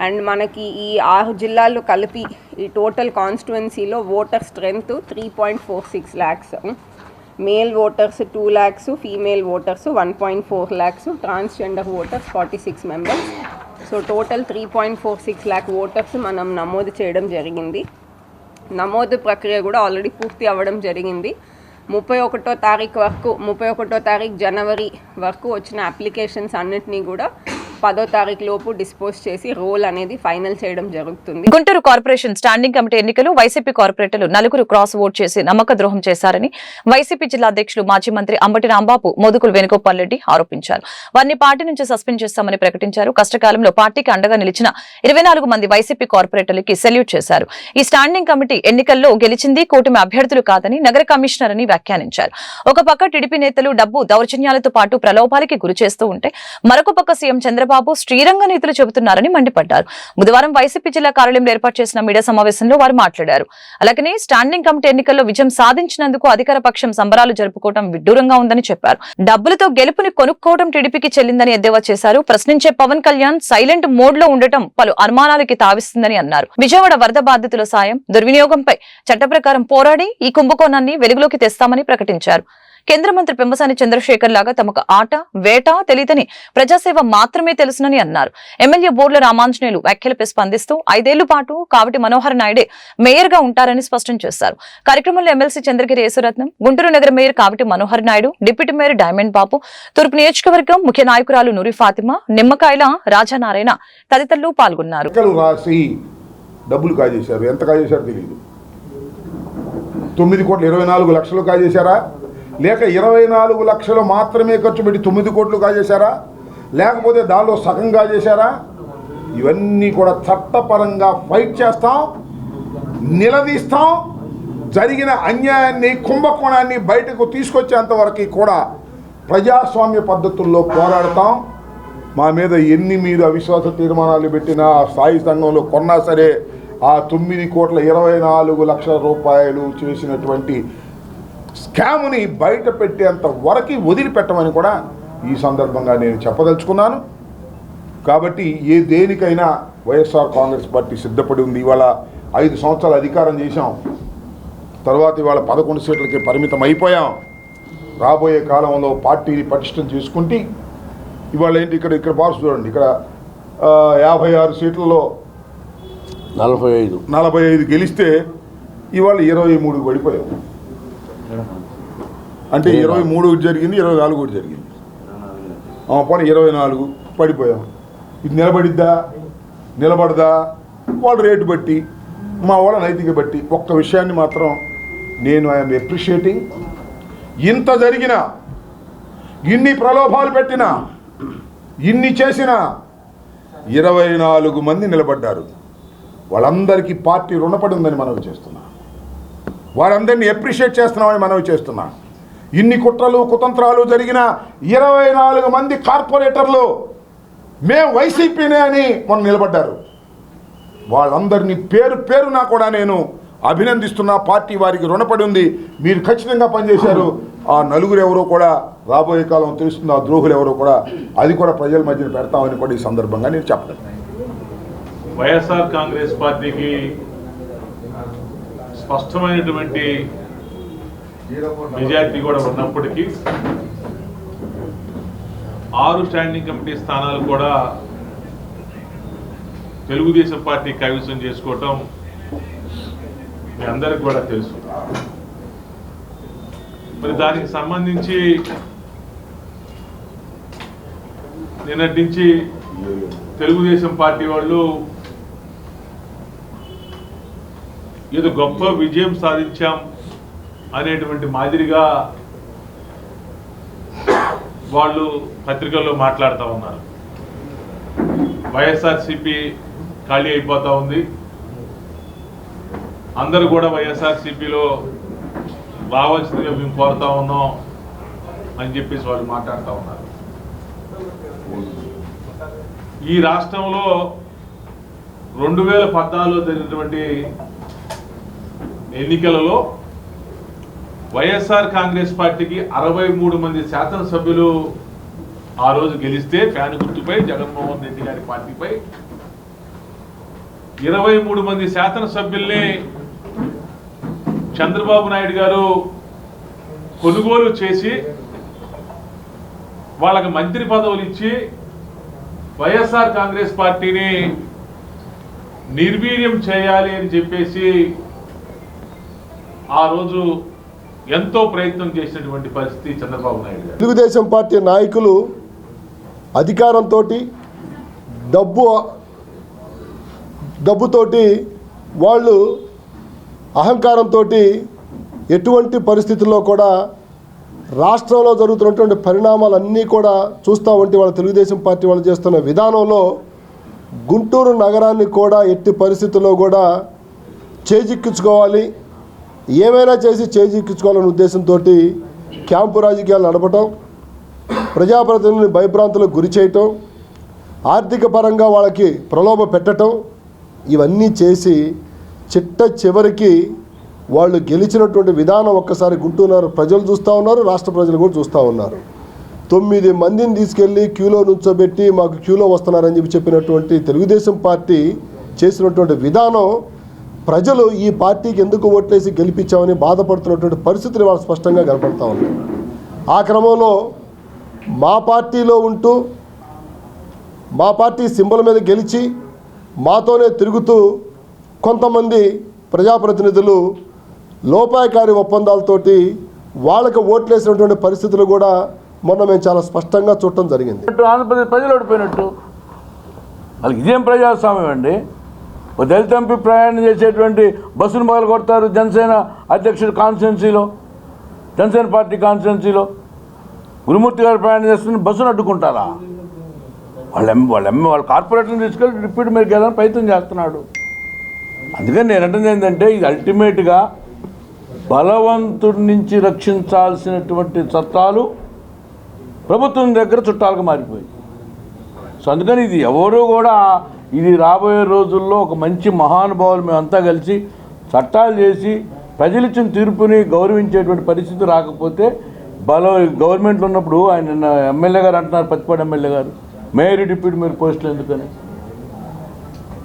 అండ్ మనకి ఈ 6 జిల్లాలు కలిపి ఈ టోటల్ కాన్స్టిట్యుయెన్సీలో voter strength 3.46 lakhs, male voters 2 lakhs, female voters 1.4 lakhs, transgender voters 46 members. So total 3.46 lakh voters మనం నమోదు చేయడం జరిగింది. నమోదు ప్రక్రియ కూడా ఆల్రెడీ పూర్తి అవ్వడం జరిగింది. 31వ తారీఖు జనవరి వరకు వచ్చిన అప్లికేషన్స్ అన్నిటినీ కూడా 10వ తారీఖు లోపు డిస్పోజ్ చేసి రోల్ అనేది ఫైనల్ చేయడం జరుగుతుంది. గుంటూరు కార్పొరేషన్ స్టాండింగ్ కమిటీ ఎన్నికలు వైసీపీ కార్పొరేటర్లు 4 క్రాస్ ఓట్ చేసి నమ్మక ద్రోహం చేశారని వైసీపీ జిల్లా అధ్యక్షులు మాజీ మంత్రి అంబటి రాంబాబు మోదుకులు వేణుగోపాల్ రెడ్డి ఆరోపించారు. వారిని పార్టీ నుంచి సస్పెండ్ చేస్తామని ప్రకటించారు. కష్టకాలంలో పార్టీకి అండగా నిలిచిన 24 మంది వైసీపీ కార్పొరేటర్లకి సెల్యూట్ చేశారు. ఈ స్టాండింగ్ కమిటీ ఎన్నికల్లో గెలిచింది కూటమి అభ్యర్థులు కాదని నగర కమిషనర్ అని వ్యాఖ్యానించారు. ఒక పక్క టీడీపీ నేతలు డబ్బు దౌర్జన్యాలతో పాటు ప్రలోభాలకి గురి చేస్తూ ఉంటే మరొక పక్క సీఎం చంద్రబాబు శ్రీరంగ నీతులు చెబుతున్నారని మండిపడ్డారు. బుధవారం వైసీపీ జిల్లా కార్యాలయంలో ఏర్పాటు చేసిన మీడియా సమావేశంలో వారు మాట్లాడారు. అలాగనే స్టాండింగ్ కమిటీ ఎన్నికల్లో విజయం సాధించినందుకు అధికార పక్షం సంబరాలు జరుపుకోవడం విడ్డూరంగా ఉందని చెప్పారు. డబ్బులతో గెలుపుని కొనుక్కోవడం టీడీపీకి చెల్లిందని ఎద్దేవా చేశారు. ప్రశ్నించే పవన్ కళ్యాణ్ సైలెంట్ మోడ్ లో ఉండటం పలు అనుమానాలకి తావిస్తుందని అన్నారు. విజయవాడ వరద బాధితుల సాయం దుర్వినియోగంపై చట్ట ప్రకారం పోరాడి ఈ కుంభకోణాన్ని వెలుగులోకి తెస్తామని ప్రకటించారు. కేంద్ర మంత్రి పెమ్మసాని చంద్రశేఖర్ లాగా తమకు ఆట వేట తెలియదని ప్రజాసేవ మాత్రమే తెలుసునని అన్నారు. ఎమ్మెల్యే బోర్ల రామాంజనేయులు వ్యాఖ్యలపై స్పందిస్తూ 5 ఏళ్ల పాటు కావటి మనోహర్ నాయుడే మేయర్ గా ఉంటారని స్పష్టం చేశారు. కార్యక్రమంలో ఎమ్మెల్సీ చంద్రగిరి యేసురత్నం, గుంటూరు నగర mayor Kavati Manohar Naidu, deputy mayor Diamond Babu, తూర్పు నియోజకవర్గం ముఖ్య నాయకురాలు నూరి ఫాతిమా, నిమ్మకాయల రాజానారాయణ తదితరులు పాల్గొన్నారు. డబ్బులు కాజేశారు, ఎంత కాజేశారు తెలియదు. 9,24 లక్షలు కాజేశారా, లేక 24 లక్షలు మాత్రమే ఖర్చు పెట్టి 9 కోట్లు కాజేశారా, లేకపోతే దానిలో సగం కాజేశారా? ఇవన్నీ కూడా చట్టపరంగా ఫైట్ చేస్తాం, నిలదీస్తాం. జరిగిన అన్యాయాన్ని, కుంభకోణాన్ని బయటకు తీసుకొచ్చేంత వరకు కూడా ప్రజాస్వామ్య పద్ధతుల్లో పోరాడతాం. మా మీద ఎన్ని మీరు అవిశ్వాస తీర్మానాలు పెట్టినా స్థాయి సంఘంలో కొన్నా సరే ఆ 9,24,00,000 రూపాయలు చేసినటువంటి స్కామ్ని బయట పెట్టేంత వరకు వదిలిపెట్టమని కూడా ఈ సందర్భంగా నేను చెప్పదలుచుకున్నాను. కాబట్టి దేనికైనా వైఎస్ఆర్ కాంగ్రెస్ పార్టీ సిద్ధపడి ఉంది. ఇవాళ 5 సంవత్సరాలు అధికారం చేశాం, తర్వాత ఇవాళ 11 సీట్లకి పరిమితం అయిపోయాం. రాబోయే కాలంలో పార్టీని పటిష్టం చేసుకుంటే ఇవాళ ఏంటి ఇక్కడ బాక్స్ చూడండి, ఇక్కడ 56 సీట్లలో 45 గెలిస్తే ఇవాళ 23 పడిపోయాం. అంటే 23 జరిగింది, 24 కూడా జరిగింది, పోనీ 24 పడిపోయాం. ఇది నిలబడదా వాళ్ళ రేటు బట్టి, మా వాళ్ళ నైతిక బట్టి. ఒక్క విషయాన్ని మాత్రం నేను ఐఎమ్ అప్రిషియేటింగ్. ఇంత జరిగినా, ఇన్ని ప్రలోభాలు పెట్టినా, ఇన్ని చేసినా 24 మంది నిలబడ్డారు. వాళ్ళందరికీ పార్టీ రుణపడి ఉందని మనవి చేస్తున్నా, వారందరినీ అప్రిషియేట్ చేస్తున్నామని మనవి చేస్తున్నా. ఇన్ని కుట్రలు కుతంత్రాలు జరిగిన 24 మంది కార్పొరేటర్లు మేము వైసీపీనే అని మొన్న నిలబడ్డారు. వాళ్ళందరినీ పేరున కూడా నేను అభినందిస్తున్నా. పార్టీ వారికి రుణపడి ఉంది. మీరు ఖచ్చితంగా పనిచేశారు. ఆ నలుగురు ఎవరో కూడా రాబోయే కాలం తెలుస్తుంది. ఆ ద్రోహులు ఎవరో కూడా అది కూడా ప్రజల మధ్యన పెడతామని కూడా ఈ సందర్భంగా నేను చెప్పగలను. వైఎస్ఆర్ కాంగ్రెస్ పార్టీకి స్పష్టమైనటువంటి మెజారిటీ కూడా ఉన్నప్పటికీ 6 స్టాండింగ్ కమిటీ స్థానాలు కూడా తెలుగుదేశం పార్టీ కైవసం చేసుకోవటం మీ అందరికి కూడా తెలుసు. మరి దానికి సంబంధించి నిన్నటి నుంచి తెలుగుదేశం పార్టీ వాళ్ళు ఏదో గొప్ప విజయం సాధించాం అనేటువంటి మాదిరిగా వాళ్ళు పత్రికల్లో మాట్లాడుతూ ఉన్నారు. వైఎస్ఆర్సీపీ ఖాళీ అయిపోతూ ఉంది, అందరూ కూడా వైఎస్ఆర్సీపీలో రావాల్సిందిగా మేము కోరుతా ఉన్నాం అని చెప్పేసి వాళ్ళు మాట్లాడుతూ ఉన్నారు. ఈ రాష్ట్రంలో 2014లో జరిగినటువంటి ఎన్నికలలో వైఎస్ఆర్ కాంగ్రెస్ పార్టీకి 63 మంది శాసనసభ్యులు ఆ రోజు గెలిస్తే ఫ్యాన్ గుర్తుపై జగన్మోహన్ రెడ్డి గారి పార్టీపై 23 మంది శాసనసభ్యుల్ని చంద్రబాబు నాయుడు గారు కొనుగోలు చేసి వాళ్ళకి మంత్రి పదవులు ఇచ్చి వైఎస్ఆర్ కాంగ్రెస్ పార్టీని నిర్వీర్యం చేయాలి అని చెప్పేసి ఆ రోజు ఎంతో ప్రయత్నం చేసినటువంటి పరిస్థితి చంద్రబాబు నాయుడు గారు. తెలుగుదేశం పార్టీ నాయకులు అధికారంతో డబ్బుతోటి వాళ్ళు అహంకారంతో ఎటువంటి పరిస్థితుల్లో కూడా రాష్ట్రంలో జరుగుతున్నటువంటి పరిణామాలన్నీ కూడా చూస్తూ ఉంటే వాళ్ళ తెలుగుదేశం పార్టీ వాళ్ళు చేస్తున్న విధానంలో గుంటూరు నగరాన్ని కూడా ఎట్టి పరిస్థితుల్లో కూడా చేజిక్కించుకోవాలి, ఏమైనా చేసి చేజిక్కించుకోవాలనే ఉద్దేశంతో క్యాంపు రాజకీయాలు నడపటం, ప్రజాప్రతినిధులను భయభ్రాంతులకు గురి చేయటం, ఆర్థిక పరంగా వాళ్ళకి ప్రలోభ పెట్టడం, ఇవన్నీ చేసి చివరికి వాళ్ళు గెలిచినటువంటి విధానం ఒక్కసారి గుంటూరు ప్రజలు చూస్తూ ఉన్నారు, రాష్ట్ర ప్రజలు కూడా చూస్తూ ఉన్నారు. 9 మందిని తీసుకెళ్ళి క్యూలో నుంచోబెట్టి మాకు క్యూలో వస్తున్నారని చెప్పినటువంటి తెలుగుదేశం పార్టీ చేసినటువంటి విధానం ప్రజలు ఈ పార్టీకి ఎందుకు ఓట్లేసి గెలిపించామని బాధపడుతున్నటువంటి పరిస్థితులు వాళ్ళు స్పష్టంగా కనపడతా ఉన్నాయి. ఆ క్రమంలో మా పార్టీలో ఉంటూ మా పార్టీ సింబల్ మీద గెలిచి మాతోనే తిరుగుతూ కొంతమంది ప్రజాప్రతినిధులు లోపాయకారి ఒప్పందాలతోటి వాళ్ళకు ఓట్లేసినటువంటి పరిస్థితులు కూడా మొన్న మేము చాలా స్పష్టంగా చూడటం జరిగింది. ఆంధ్రప్రదేశ్ ప్రజలు ఓడిపోయినట్టు వాళ్ళకి ఇదేం ప్రజాస్వామ్యం అండి? ఓ దళిత ఎంపీ ప్రయాణం చేసేటువంటి బస్సును మొదలు కొడతారు జనసేన అధ్యక్షుడు కాన్స్టిట్యున్సీలో, జనసేన పార్టీ కాన్స్టిట్యున్సీలో గురుమూర్తి గారు ప్రయాణం చేస్తున్న బస్సును అడ్డుకుంటారా? వాళ్ళ కార్పొరేటర్ని తీసుకెళ్ళి రిపీట్ మీరు గెలని ప్రయత్నం చేస్తున్నాడు. అందుకని నేను అంటుంది ఏంటంటే ఇది అల్టిమేట్గా బలవంతుడి నుంచి రక్షించాల్సినటువంటి చట్టాలు ప్రభుత్వం దగ్గర చుట్టాలుగా మారిపోయి సో అందుకని ఇది ఎవరు కూడా ఇది రాబోయే రోజుల్లో ఒక మంచి మహానుభావులు మేమంతా కలిసి చట్టాలు చేసి ప్రజలిచ్చిన తీర్పుని గౌరవించేటువంటి పరిస్థితి రాకపోతే గవర్నమెంట్లో ఉన్నప్పుడు ఆయన ఎమ్మెల్యే గారు అంటున్నారు, పత్తిపాడు ఎమ్మెల్యే గారు, మేయర్ డిప్యూటీ మేయర్ పోస్టులు ఎందుకని?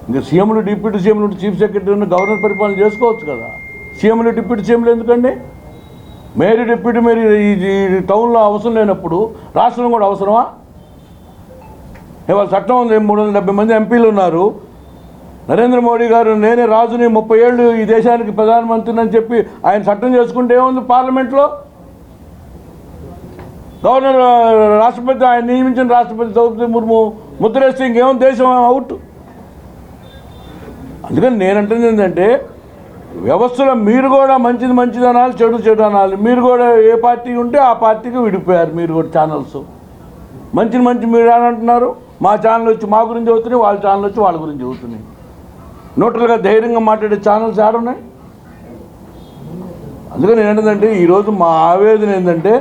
ఇంకా సీఎంలు డిప్యూటీ సీఎంలు చీఫ్ సెక్రటరీని గవర్నర్ పరిపాలన చేసుకోవచ్చు కదా. సీఎంలు డిప్యూటీ సీఎంలు ఎందుకండి? మేయర్ డిప్యూటీ మేయర్ ఈ టౌన్లో అవసరం లేనప్పుడు రాష్ట్రం కూడా అవసరమా? ఇవాళ చట్టం ఉంది, 370 మంది ఎంపీలు ఉన్నారు. నరేంద్ర మోడీ గారు నేనే రాజుని 30 ఏళ్ళు ఈ దేశానికి ప్రధానమంత్రిని అని చెప్పి ఆయన చట్టం చేసుకుంటే ఏముంది? పార్లమెంట్లో గవర్నర్ రాష్ట్రపతి, ఆయన నియమించిన రాష్ట్రపతి ద్రౌపది ముర్ము ముద్రేస్తే ఇంకేమో దేశం అవుట్. అందుకని నేనంటుంది ఏంటంటే వ్యవస్థలో మీరు కూడా మంచిది అనాలి, చెడు అనాలి. మీరు కూడా ఏ పార్టీ ఉంటే ఆ పార్టీకి విడిపోయారు. మీరు కూడా ఛానల్స్ మంచి మీరు అని అంటున్నారు, మా ఛానల్ వచ్చి మా గురించి అవుతున్నాయి, వాళ్ళ ఛానల్ వచ్చి వాళ్ళ గురించి అవుతున్నాయి. న్యూట్రల్గా ధైర్యంగా మాట్లాడే ఛానల్స్ ఆడున్నాయి. అందుకని ఏంటంటే ఈరోజు మా ఆవేదన ఏంటంటే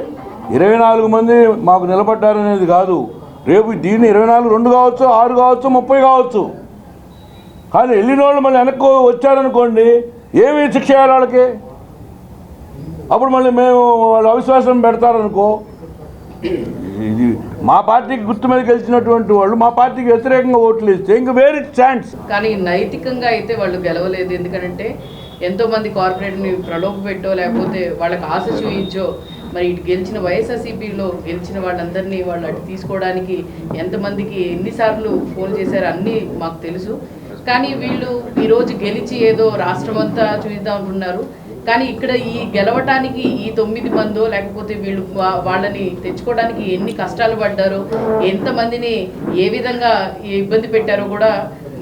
24 మంది మాకు నిలబడ్డారనేది కాదు, రేపు దీన్ని 24 2 కావచ్చు, 6 కావచ్చు, 30 కావచ్చు. కానీ వెళ్ళిన వాళ్ళు మళ్ళీ వెనక్కి వచ్చారనుకోండి, ఏమి శిక్ష చేయాలి వాళ్ళకి? అప్పుడు మళ్ళీ మేము వాళ్ళు అవిశ్వాసం పెడతారనుకో, ఇది మా పార్టీకి గుర్తు మీద గెలిచినటువంటి వాళ్ళు మా పార్టీకి వ్యతిరేకంగా ఓట్లు ఇస్తే ఇంక వేరే ఛాన్స్. కానీ నైతికంగా అయితే వాళ్ళు గెలవలేదు. ఎందుకంటే ఎంతోమంది కార్పొరేట్ని ప్రలోభ పెట్టో లేకపోతే వాళ్ళకి ఆశ చూయించో మరి ఇటు గెలిచిన వైఎస్ఆర్సీపీలో గెలిచిన వాళ్ళందరినీ వాళ్ళు అటు తీసుకోవడానికి ఎంతమందికి ఎన్నిసార్లు ఫోన్ చేశారు అన్నీ మాకు తెలుసు. కానీ వీళ్ళు ఈరోజు గెలిచి ఏదో రాష్ట్రం అంతా చూద్దాం అనుకున్నారు. కానీ ఇక్కడ ఈ గెలవటానికి ఈ 9 మందో లేకపోతే వీళ్ళు వాళ్ళని తెచ్చుకోవడానికి ఎన్ని కష్టాలు పడ్డారో, ఎంతమందిని ఏ విధంగా ఇబ్బంది పెట్టారో కూడా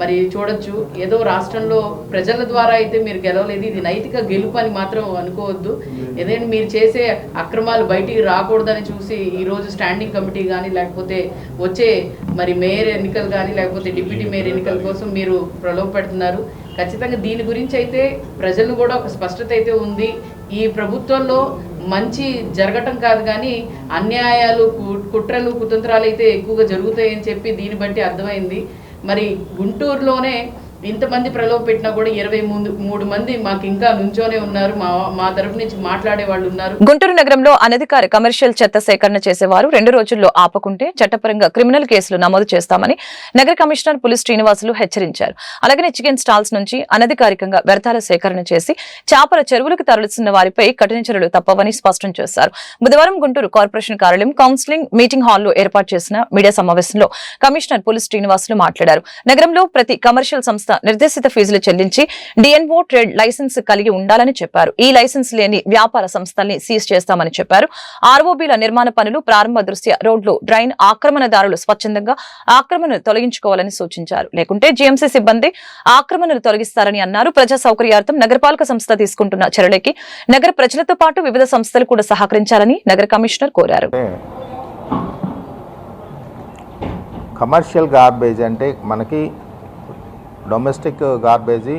మరి చూడొచ్చు. ఏదో రాష్ట్రంలో ప్రజల ద్వారా అయితే మీరు గెలవలేదు, ఇది నైతిక గెలుపు అని మాత్రం అనుకోవద్దు. ఏదైనా మీరు చేసే అక్రమాలు బయటికి రాకూడదని చూసి ఈరోజు స్టాండింగ్ కమిటీ కానీ లేకపోతే వచ్చే మరి మేయర్ ఎన్నికలు కానీ లేకపోతే డిప్యూటీ మేయర్ ఎన్నికల కోసం మీరు ప్రలోభ పెడుతున్నారు. ఖచ్చితంగా దీని గురించి అయితే ప్రజలు కూడా ఒక స్పష్టత అయితే ఉంది. ఈ ప్రభుత్వంలో మంచి జరగటం కాదు కానీ అన్యాయాలు, కుట్రలు, కుతంత్రాలు అయితే ఎక్కువగా జరుగుతాయని చెప్పి దీన్ని బట్టి అర్థమైంది. మరి గుంటూరులోనే ఇంతమంది ప్రలోభ పెట్టినా కూడా 23 మంది మాకు ఇంకా నుంచోనే ఉన్నారు. మా తరఫు నుంచి మాట్లాడే వాళ్ళు ఉన్నారు. గుంటూరు నగరంలో అనధికార కమర్షియల్ చెత్త సేకరణ చేసేవారు 2 రోజుల్లో ఆపకుంటే చట్టపరంగా క్రిమినల్ కేసులు నమోదు చేస్తామని నగర కమిషనర్ పులి శ్రీనివాసులు హెచ్చరించారు. అలాగే చికెన్ స్టాల్స్ నుంచి అనధికారికంగా వ్యర్థాల సేకరణ చేసి చేపల చెరువులకు తరలిస్తున్న వారిపై కఠిన చర్యలు తప్పవని స్పష్టం చేశారు. బుధవారం గుంటూరు కార్పొరేషన్ కార్యాలయం కౌన్సిలింగ్ మీటింగ్ హాల్లో ఏర్పాటు చేసిన మీడియా సమావేశంలో కమిషనర్ పులి శ్రీనివాసులు మాట్లాడారు. నగరంలో ప్రతి కమర్షియల్ సంస్థ నిర్దేశిత ఫీజులు చెల్లించి డిఎన్ఓ ట్రేడ్ లైసెన్స్ కలిగి ఉండాలని చెప్పారు. ఈ లైసెన్స్ లేని వ్యాపార సంస్థల్ని సీజ్ చేస్తామని చెప్పారు. ఆర్ఓబీల నిర్మాణ పనులు ప్రారంభ దృష్ట్యా రోడ్లు, డ్రైన్ ఆక్రమణదారులు స్వచ్ఛందంగా ఆక్రమణలు తొలగించుకోవాలని సూచించారు. లేకుంటే జీఎంసీ సిబ్బంది ఆక్రమణలు తొలగిస్తారని అన్నారు. ప్రజా సౌకర్యార్థం నగరపాలక సంస్థ తీసుకుంటున్న చర్యలకి నగర ప్రజలతో పాటు వివిధ సంస్థలు కూడా సహకరించాలని నగర కమిషనర్ కోరారు. కమర్షియల్ గార్బేజ్ అంటే మనకి డొమెస్టిక్ గార్బేజీ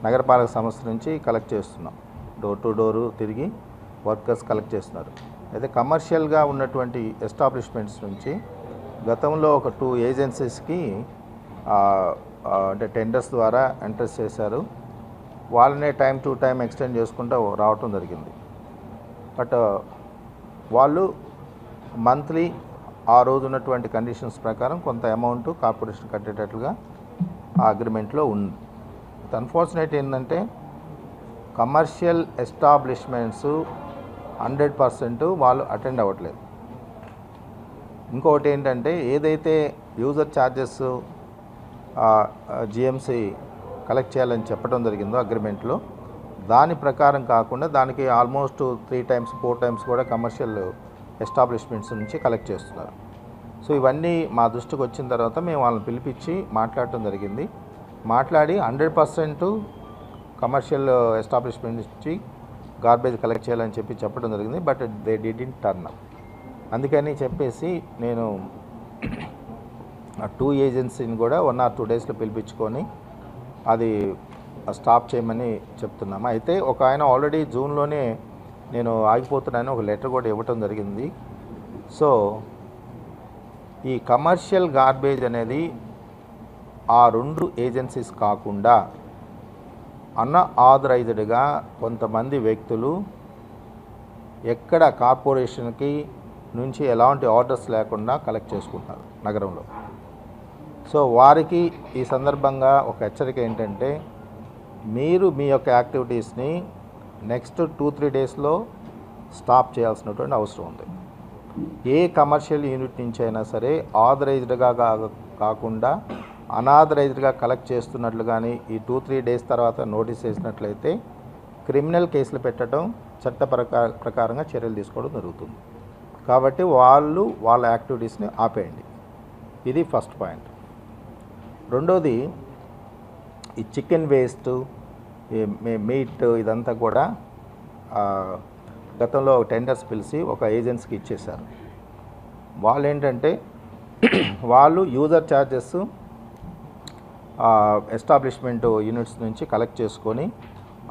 నగరపాలక సంస్థ నుంచి కలెక్ట్ చేస్తున్నాం. డోర్ టు డోరు తిరిగి వర్కర్స్ కలెక్ట్ చేస్తున్నారు. అయితే కమర్షియల్గా ఉన్నటువంటి ఎస్టాబ్లిష్మెంట్స్ నుంచి గతంలో ఒక 2 ఏజెన్సీస్కి అంటే టెండర్స్ ద్వారా ఎంట్రెస్ట్ చేశారు. వాళ్ళనే టైం టు టైం ఎక్స్టెండ్ చేసుకుంటూ రావటం జరిగింది. బట్ వాళ్ళు మంత్లీ ఆ రోజు ఉన్నటువంటి కండిషన్స్ ప్రకారం కొంత అమౌంట్ కార్పొరేషన్ కట్టేటట్లుగా ఆ అగ్రిమెంట్లో ఉంది. అన్ఫార్చునేట్ ఏంటంటే కమర్షియల్ ఎస్టాబ్లిష్మెంట్స్ 100% వాళ్ళు అటెండ్ అవ్వట్లేదు. ఇంకొకటి ఏంటంటే ఏదైతే యూజర్ ఛార్జెస్ జిఎంసి కలెక్ట్ చేయాలని చెప్పడం జరిగిందో అగ్రిమెంట్లో, దాని ప్రకారం కాకుండా దానికి ఆల్మోస్ట్ 3 times 4 times కూడా కమర్షియల్ ఎస్టాబ్లిష్మెంట్స్ నుంచి కలెక్ట్ చేస్తున్నారు. సో ఇవన్నీ మా దృష్టికి వచ్చిన తర్వాత మేము వాళ్ళని పిలిపించి మాట్లాడటం జరిగింది. మాట్లాడి 100% కమర్షియల్ ఎస్టాబ్లిష్మెంట్ నుంచి గార్బేజ్ కలెక్ట్ చేయాలని చెప్పడం జరిగింది. But they didn't turn up. అందుకని చెప్పేసి నేను 2 ఏజెన్సీని కూడా 1 or 2 daysలో పిలిపించుకొని అది స్టాప్ చేయమని చెప్తున్నాము. అయితే ఒక ఆయన ఆల్రెడీ జూన్లోనే నేను ఆగిపోతున్నాను ఒక లెటర్ కూడా ఇవ్వటం జరిగింది. సో ఈ కమర్షియల్ గార్బేజ్ అనేది ఆ 2 ఏజెన్సీస్ కాకుండా అన్ఆథరైజ్డ్గా కొంతమంది వ్యక్తులు ఎక్కడ కార్పొరేషన్కి నుంచి ఎలాంటి ఆర్డర్స్ లేకుండా కలెక్ట్ చేసుకుంటున్నారు నగరంలో. సో వారికి ఈ సందర్భంగా ఒక హెచ్చరిక ఏంటంటే, మీరు మీ యొక్క యాక్టివిటీస్ని నెక్స్ట్ 2-3 డేస్లో స్టాప్ చేయాల్సినటువంటి అవసరం ఉంది. ఏ కమర్షియల్ యూనిట్ నుంచి అయినా సరే ఆథరైజ్డ్గా కాకుండా అనాథరైజ్డ్గా కలెక్ట్ చేస్తున్నట్లు కానీ ఈ 2-3 డేస్ తర్వాత నోటీస్ వేసినట్లయితే క్రిమినల్ కేసులు పెట్టడం, చట్ట ప్రకారంగా చర్యలు తీసుకోవడం జరుగుతుంది. కాబట్టి వాళ్ళ యాక్టివిటీస్ని ఆపేయండి. ఇది ఫస్ట్ పాయింట్. రెండోది, ఈ చికెన్ వేస్ట్, మీట్ ఇదంతా కూడా గతంలో టెండర్స్ పిలిచి ఒక ఏజెన్సీకి ఇచ్చేశారు. వాళ్ళు ఏంటంటే వాళ్ళు యూజర్ ఛార్జెస్ ఎస్టాబ్లిష్మెంట్ యూనిట్స్ నుంచి కలెక్ట్ చేసుకొని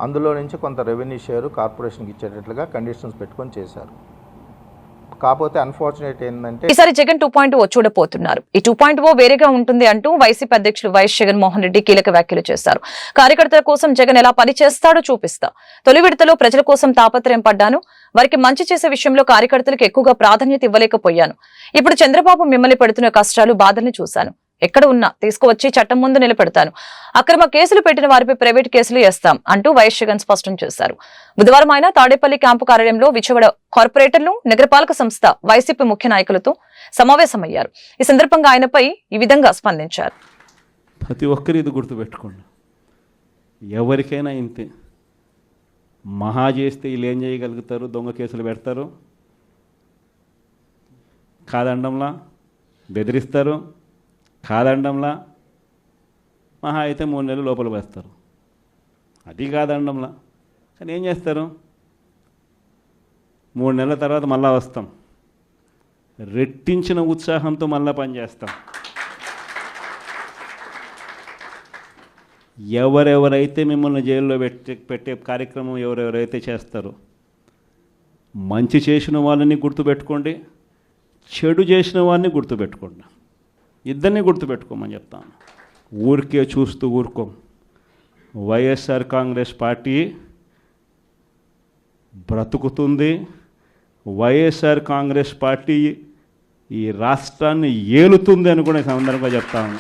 అందులో నుంచి కొంత రెవెన్యూ షేరు కార్పొరేషన్కి ఇచ్చేటట్లుగా కండిషన్స్ పెట్టుకొని చేశారు. కాకపోతే అన్ఫార్చునేట్ ఏంటంటే ఈసారి జగన్ 2.0 చూడబోతున్నారు. ఈ 2.0 వేరేగా ఉంటుంది అంటూ వైసీపీ అధ్యక్షులు వైఎస్ జగన్మోహన్ రెడ్డి కీలక వ్యాఖ్యలు చేశారు. కార్యకర్తల కోసం జగన్ ఎలా పనిచేస్తాడో చూపిస్తా. తొలి విడతలో ప్రజల కోసం తాపత్రయం పడ్డాను. వారికి మంచి చేసే విషయంలో కార్యకర్తలకు ఎక్కువగా ప్రాధాన్యత ఇవ్వలేకపోయాను. ఇప్పుడు చంద్రబాబు మిమ్మల్ని పెడుతున్న కష్టాలు, బాధల్ని చూశాను. ఎక్కడ ఉన్నా తీసుకువచ్చి చట్టం ముందు నిలబెడతాను. అక్రమ కేసులు పెట్టిన వారిపై ప్రైవేట్ కేసులు వేస్తాం అంటూ వైఎస్ జగన్ స్పష్టం చేశారు. బుధవారం ఆయన తాడేపల్లి క్యాంపు కార్యాలయంలో విజయవాడ కార్పొరేటర్లు, నగరపాలక సంస్థ వైసీపీ ముఖ్య నాయకులతో సమావేశమయ్యారు. ఈ సందర్భంగా ఆయనపై ఈ విధంగా స్పందించారు. ప్రతి ఒక్కరు ఇది గుర్తుపెట్టుకోండి, ఎవరికైనా ఇంతే. మహా చేస్తే వీళ్ళు ఏం చేయగలుగుతారు? దొంగ కేసులు పెడతారు, కాదండంలా బెదిరిస్తారు, కాదండంలా మహా అయితే 3 నెలలు లోపల వేస్తారు. అది కాదండంలా. కానీ ఏం చేస్తారు? 3 నెలల తర్వాత మళ్ళా వస్తాం, రెట్టించిన ఉత్సాహంతో మళ్ళా పనిచేస్తాం. ఎవరెవరైతే మిమ్మల్ని జైల్లో పెట్టే కార్యక్రమం ఎవరెవరైతే చేస్తారో, మంచి చేసిన వాళ్ళని గుర్తుపెట్టుకోండి, చెడు చేసిన వాడిని గుర్తుపెట్టుకోండి. ఇద్దరిని గుర్తుపెట్టుకోమని చెప్తాను. ఊరికే చూస్తూ ఊరుకోం. వైఎస్ఆర్ కాంగ్రెస్ పార్టీ బ్రతుకుతుంది. వైఎస్ఆర్ కాంగ్రెస్ పార్టీ ఈ రాష్ట్రాన్ని ఏలుతుంది అని కూడా ఈ సందర్భంగా చెప్తాను.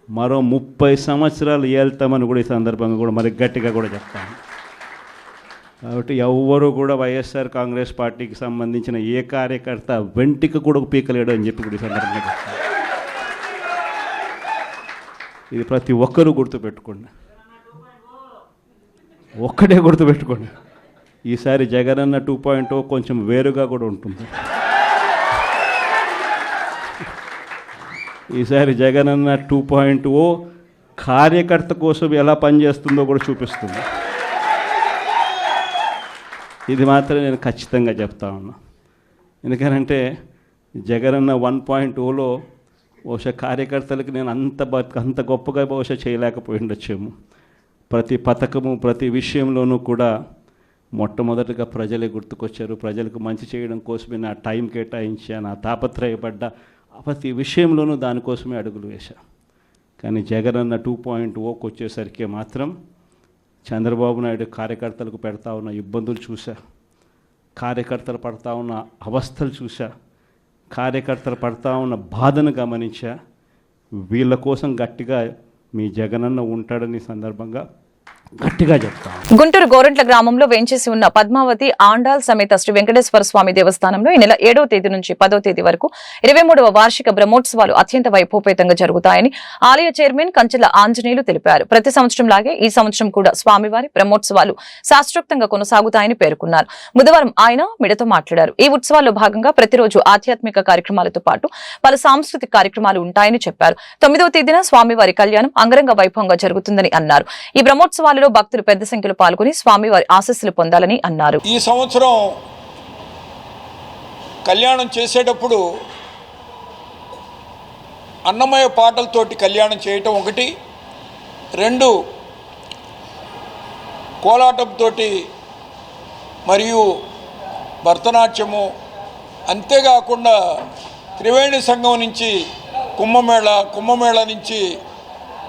మరో 30 సంవత్సరాలు ఏళ్తామని కూడా ఈ సందర్భంగా కూడా మరి గట్టిగా కూడా చెప్తాను. కాబట్టి ఎవ్వరూ కూడా వైఎస్ఆర్ కాంగ్రెస్ పార్టీకి సంబంధించిన ఏ కార్యకర్త వెంటికి కూడా పీకలేడు అని చెప్పి కూడా ఈ సందర్భంగా చెప్తాను. ఇది ప్రతి ఒక్కరూ గుర్తుపెట్టుకోండి, ఒక్కటే గుర్తుపెట్టుకోండి. ఈసారి జగనన్న 2.0 కొంచెం వేరుగా కూడా ఉంటుంది. ఈసారి జగనన్న 2.0 కార్యకర్త కోసం ఎలా పనిచేస్తుందో కూడా చూపిస్తుంది. ఇది మాత్రం నేను ఖచ్చితంగా చెప్తా ఉన్నా. ఎందుకనంటే జగనన్న 1.0లో బహుశా కార్యకర్తలకి నేను అంత గొప్పగా బహుశా చేయలేకపోయి ఉండొచ్చేమో. ప్రతి పథకము, ప్రతి విషయంలోనూ కూడా మొట్టమొదటిగా ప్రజలే గుర్తుకొచ్చారు. ప్రజలకు మంచి చేయడం కోసమే నా టైం కేటాయించా, నా తాపత్రయపడ్డా, ప్రతి విషయంలోనూ దానికోసమే అడుగులు వేశా. కానీ జగనన్న 2.0కి వచ్చేసరికి మాత్రం చంద్రబాబు నాయుడు కార్యకర్తలకు పెడతా ఉన్న ఇబ్బందులు చూసా, కార్యకర్తలు పడతా ఉన్న అవస్థలు చూసా, కార్యకర్తలు పడతా ఉన్న బాధను గమనించా. వీళ్ళ కోసం గట్టిగా మీ జగనన్న ఉంటాడని సందర్భంగా గట్టిగా చెప్తాను. గుంటూరు గోరంట్ల గ్రామంలో వేంచేసి ఉన్న పద్మావతి ఆండాల్ సమేత శ్రీ వెంకటేశ్వర స్వామి దేవస్థానంలో ఈ నెల 7వ తేదీ నుంచి 10వ తేదీ వరకు 23వ వార్షిక బ్రహ్మోత్సవాలు అత్యంత వైభవపేతంగా జరుగుతాయని ఆలయ చైర్మన్ కంచెల ఆంజనేయులు తెలిపారు. ప్రతి సంవత్సరం లాగే ఈ సంవత్సరం కూడా స్వామివారి బ్రహ్మోత్సవాలు శాస్త్రోక్తంగా కొనసాగుతాయని పేర్కొన్నారు. బుధవారం ఆయన మీడియాతో మాట్లాడారు. ఈ ఉత్సవాల్లో భాగంగా ప్రతిరోజు ఆధ్యాత్మిక కార్యక్రమాలతో పాటు పలు సాంస్కృతిక కార్యక్రమాలు ఉంటాయని చెప్పారు. 9వ తేదీన స్వామివారి కళ్యాణం అంగరంగ వైభవంగా జరుగుతుందని అన్నారు. ఈ బ్రహ్మోత్సవాలు భక్తులు పెద్ద సంఖ్యలో పాల్గొని స్వామివారి ఆశీస్సులు పొందాలని అన్నారు. ఈ సంవత్సరం కళ్యాణం చేసేటప్పుడు అన్నమయ్య పాటలతోటి కళ్యాణం చేయటం ఒకటి, 2 కోలాటంతో మరియు భరతనాట్యము అంతేకాకుండా త్రివేణి సంఘం నుంచి కుంభమేళ నుంచి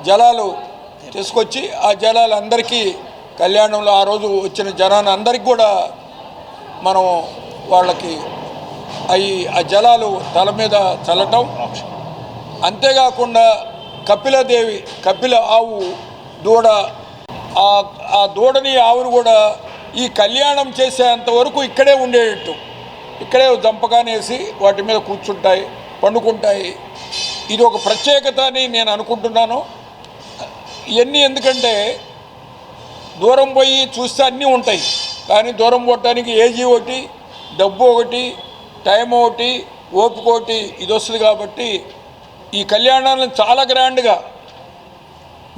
జలాలు తీసుకొచ్చి ఆ జలాలు అందరికీ కళ్యాణంలో ఆ రోజు వచ్చిన జనాన్ని అందరికీ కూడా మనం వాళ్ళకి ఆ జలాలు తల మీద చల్లటం. అంతేకాకుండా కపిల ఆవు దూడ, ఆ దూడని ఆవును కూడా ఈ కళ్యాణం చేసేంత వరకు ఇక్కడే ఉండేటట్టు, ఇక్కడే దంపకానేసి వాటి మీద కూర్చుంటాయి, పండుకుంటాయి. ఇది ఒక ప్రత్యేకత అని నేను అనుకుంటున్నాను. ఇవన్నీ ఎందుకంటే దూరం పోయి చూస్తే అన్నీ ఉంటాయి, కానీ దూరం పోవటానికి ఏజీ ఒకటి, డబ్బు ఒకటి, టైం ఒకటి, ఓపిక ఒకటి ఇది వస్తుంది. కాబట్టి ఈ కళ్యాణాలను చాలా గ్రాండ్గా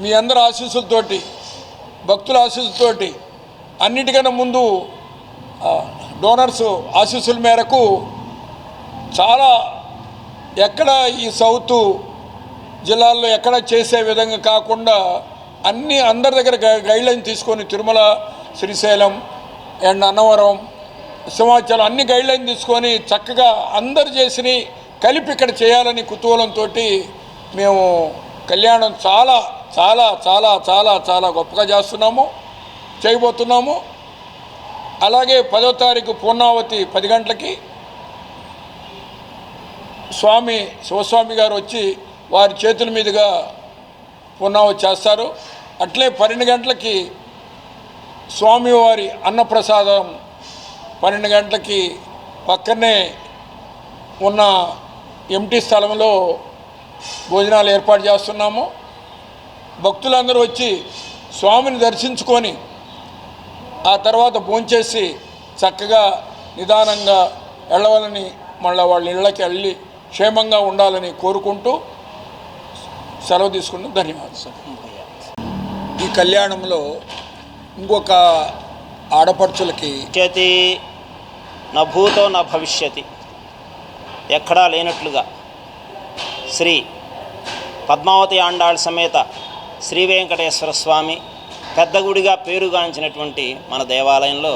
మీ అందరి ఆశీస్సులతోటి, భక్తుల ఆశీస్సులతోటి, అన్నిటికన్నా ముందు డోనర్స్ ఆశీస్సుల మేరకు చాలా ఎక్కడ ఈ సౌత్ జిల్లాల్లో ఎక్కడ చేసే విధంగా కాకుండా అందరి దగ్గర గైడ్లైన్ తీసుకొని తిరుమల, శ్రీశైలం అండ్ అన్నవరం, సింహాచలం అన్ని గైడ్లైన్ తీసుకొని చక్కగా అందరు చేసి కలిపి ఇక్కడ చేయాలని కుతూహలంతో మేము కళ్యాణం చాలా చాలా చాలా చాలా చాలా గొప్పగా చేయబోతున్నాము. అలాగే 10వ తారీఖు పూర్ణావతి 10 గంటలకి శివస్వామి గారు వచ్చి వారి చేతుల మీదుగా పూర్ణావతి చేస్తారు. అట్లే 12 గంటలకి స్వామివారి అన్నప్రసాదం 12 గంటలకి పక్కనే ఉన్న ఎంటీ స్థలంలో భోజనాలు ఏర్పాటు చేస్తున్నాము. భక్తులందరూ వచ్చి స్వామిని దర్శించుకొని ఆ తర్వాత భోంచేసి చక్కగా నిదానంగా వెళ్ళవాలని, మళ్ళీ వాళ్ళ ఇళ్ళకి వెళ్ళి క్షేమంగా ఉండాలని కోరుకుంటూ సెలవు తీసుకున్నాం. ధన్యవాదాలు. ఈ కళ్యాణంలో ఇంకొక ఆడపడుచులకి చేతి నా భూతో నా భవిష్యతి ఎక్కడా లేనట్లుగా శ్రీ పద్మావతి ఆండాళ్ సమేత శ్రీ వెంకటేశ్వర స్వామి పెద్ద గుడిగా పేరుగాంచినటువంటి మన దేవాలయంలో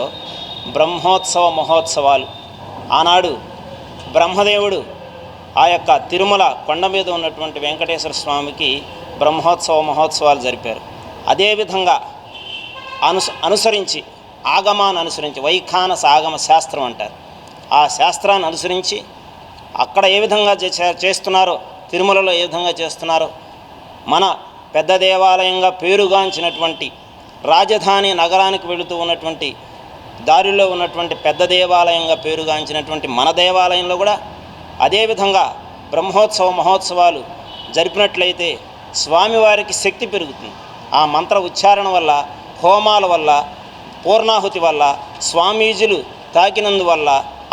బ్రహ్మోత్సవ మహోత్సవాలు ఆనాడు బ్రహ్మదేవుడు ఆ యొక్క తిరుమల కొండ మీద ఉన్నటువంటి వెంకటేశ్వర స్వామికి బ్రహ్మోత్సవ మహోత్సవాలు జరిపారు. అదేవిధంగా అనుసరించి ఆగమాన్ని అనుసరించి వైఖానస ఆగమ శాస్త్రం అంటారు. ఆ శాస్త్రాన్ని అనుసరించి అక్కడ ఏ విధంగా చేస్తున్నారో, తిరుమలలో ఏ విధంగా చేస్తున్నారో, మన పెద్ద దేవాలయంగా పేరుగాంచినటువంటి రాజధాని నగరానికి వెళుతూ ఉన్నటువంటి దారిలో ఉన్నటువంటి పెద్ద దేవాలయంగా పేరుగాంచినటువంటి మన దేవాలయంలో కూడా అదేవిధంగా బ్రహ్మోత్సవ మహోత్సవాలు జరిపినట్లయితే స్వామివారికి శక్తి పెరుగుతుంది. ఆ మంత్ర ఉచ్చారణ వల్ల, హోమాల వల్ల, పూర్ణాహుతి వల్ల, స్వామీజీలు తాకినందువల్ల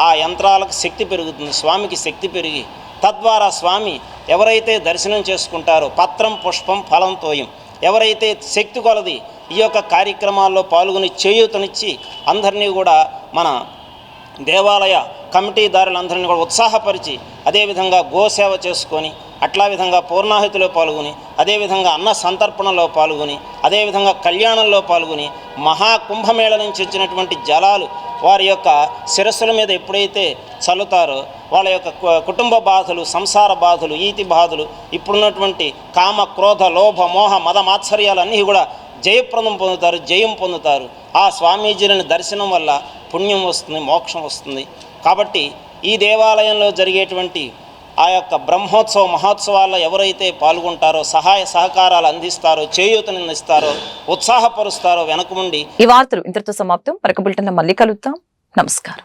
ఆ యంత్రాలకు శక్తి పెరుగుతుంది. స్వామికి శక్తి పెరిగి తద్వారా స్వామి ఎవరైతే దర్శనం చేసుకుంటారో పత్రం పుష్పం ఫలం తోయం, ఎవరైతే శక్తి కొలది ఈ యొక్క కార్యక్రమాల్లో పాల్గొని చేయూతనిచ్చి అందరినీ కూడా మన దేవాలయ కమిటీదారులందరినీ కూడా ఉత్సాహపరిచి అదేవిధంగా గోసేవ చేసుకొని అట్లా విధంగా పూర్ణాహుతిలో పాల్గొని అదేవిధంగా అన్న సంతర్పణలో పాల్గొని అదేవిధంగా కళ్యాణంలో పాల్గొని మహాకుంభమేళ నుంచి వచ్చినటువంటి జలాలు వారి యొక్క శిరస్సుల మీద ఎప్పుడైతే చల్లుతారో వాళ్ళ యొక్క కుటుంబ బాధలు, సంసార బాధలు, ఈతి బాధలు, ఇప్పుడున్నటువంటి కామ, క్రోధ, లోభ, మోహ, మద మాత్సర్యాలు అన్నీ కూడా జయప్రదం పొందుతారు, జయం పొందుతారు. ఆ స్వామీజీలను దర్శనం వల్ల పుణ్యం వస్తుంది, మోక్షం వస్తుంది. కాబట్టి ఈ దేవాలయంలో జరిగేటువంటి ఆ యొక్క బ్రహ్మోత్సవ మహోత్సవాల్లో ఎవరైతే పాల్గొంటారో, సహాయ సహకారాలు అందిస్తారో, చేయూతనిస్తారో, ఉత్సాహపరుస్తారో వెనక ముండి. ఈ వార్తలు ఇంతటితో సమాప్తం. మరొక బులెటిన్లో మళ్ళీ కలుద్దాం. నమస్కారం.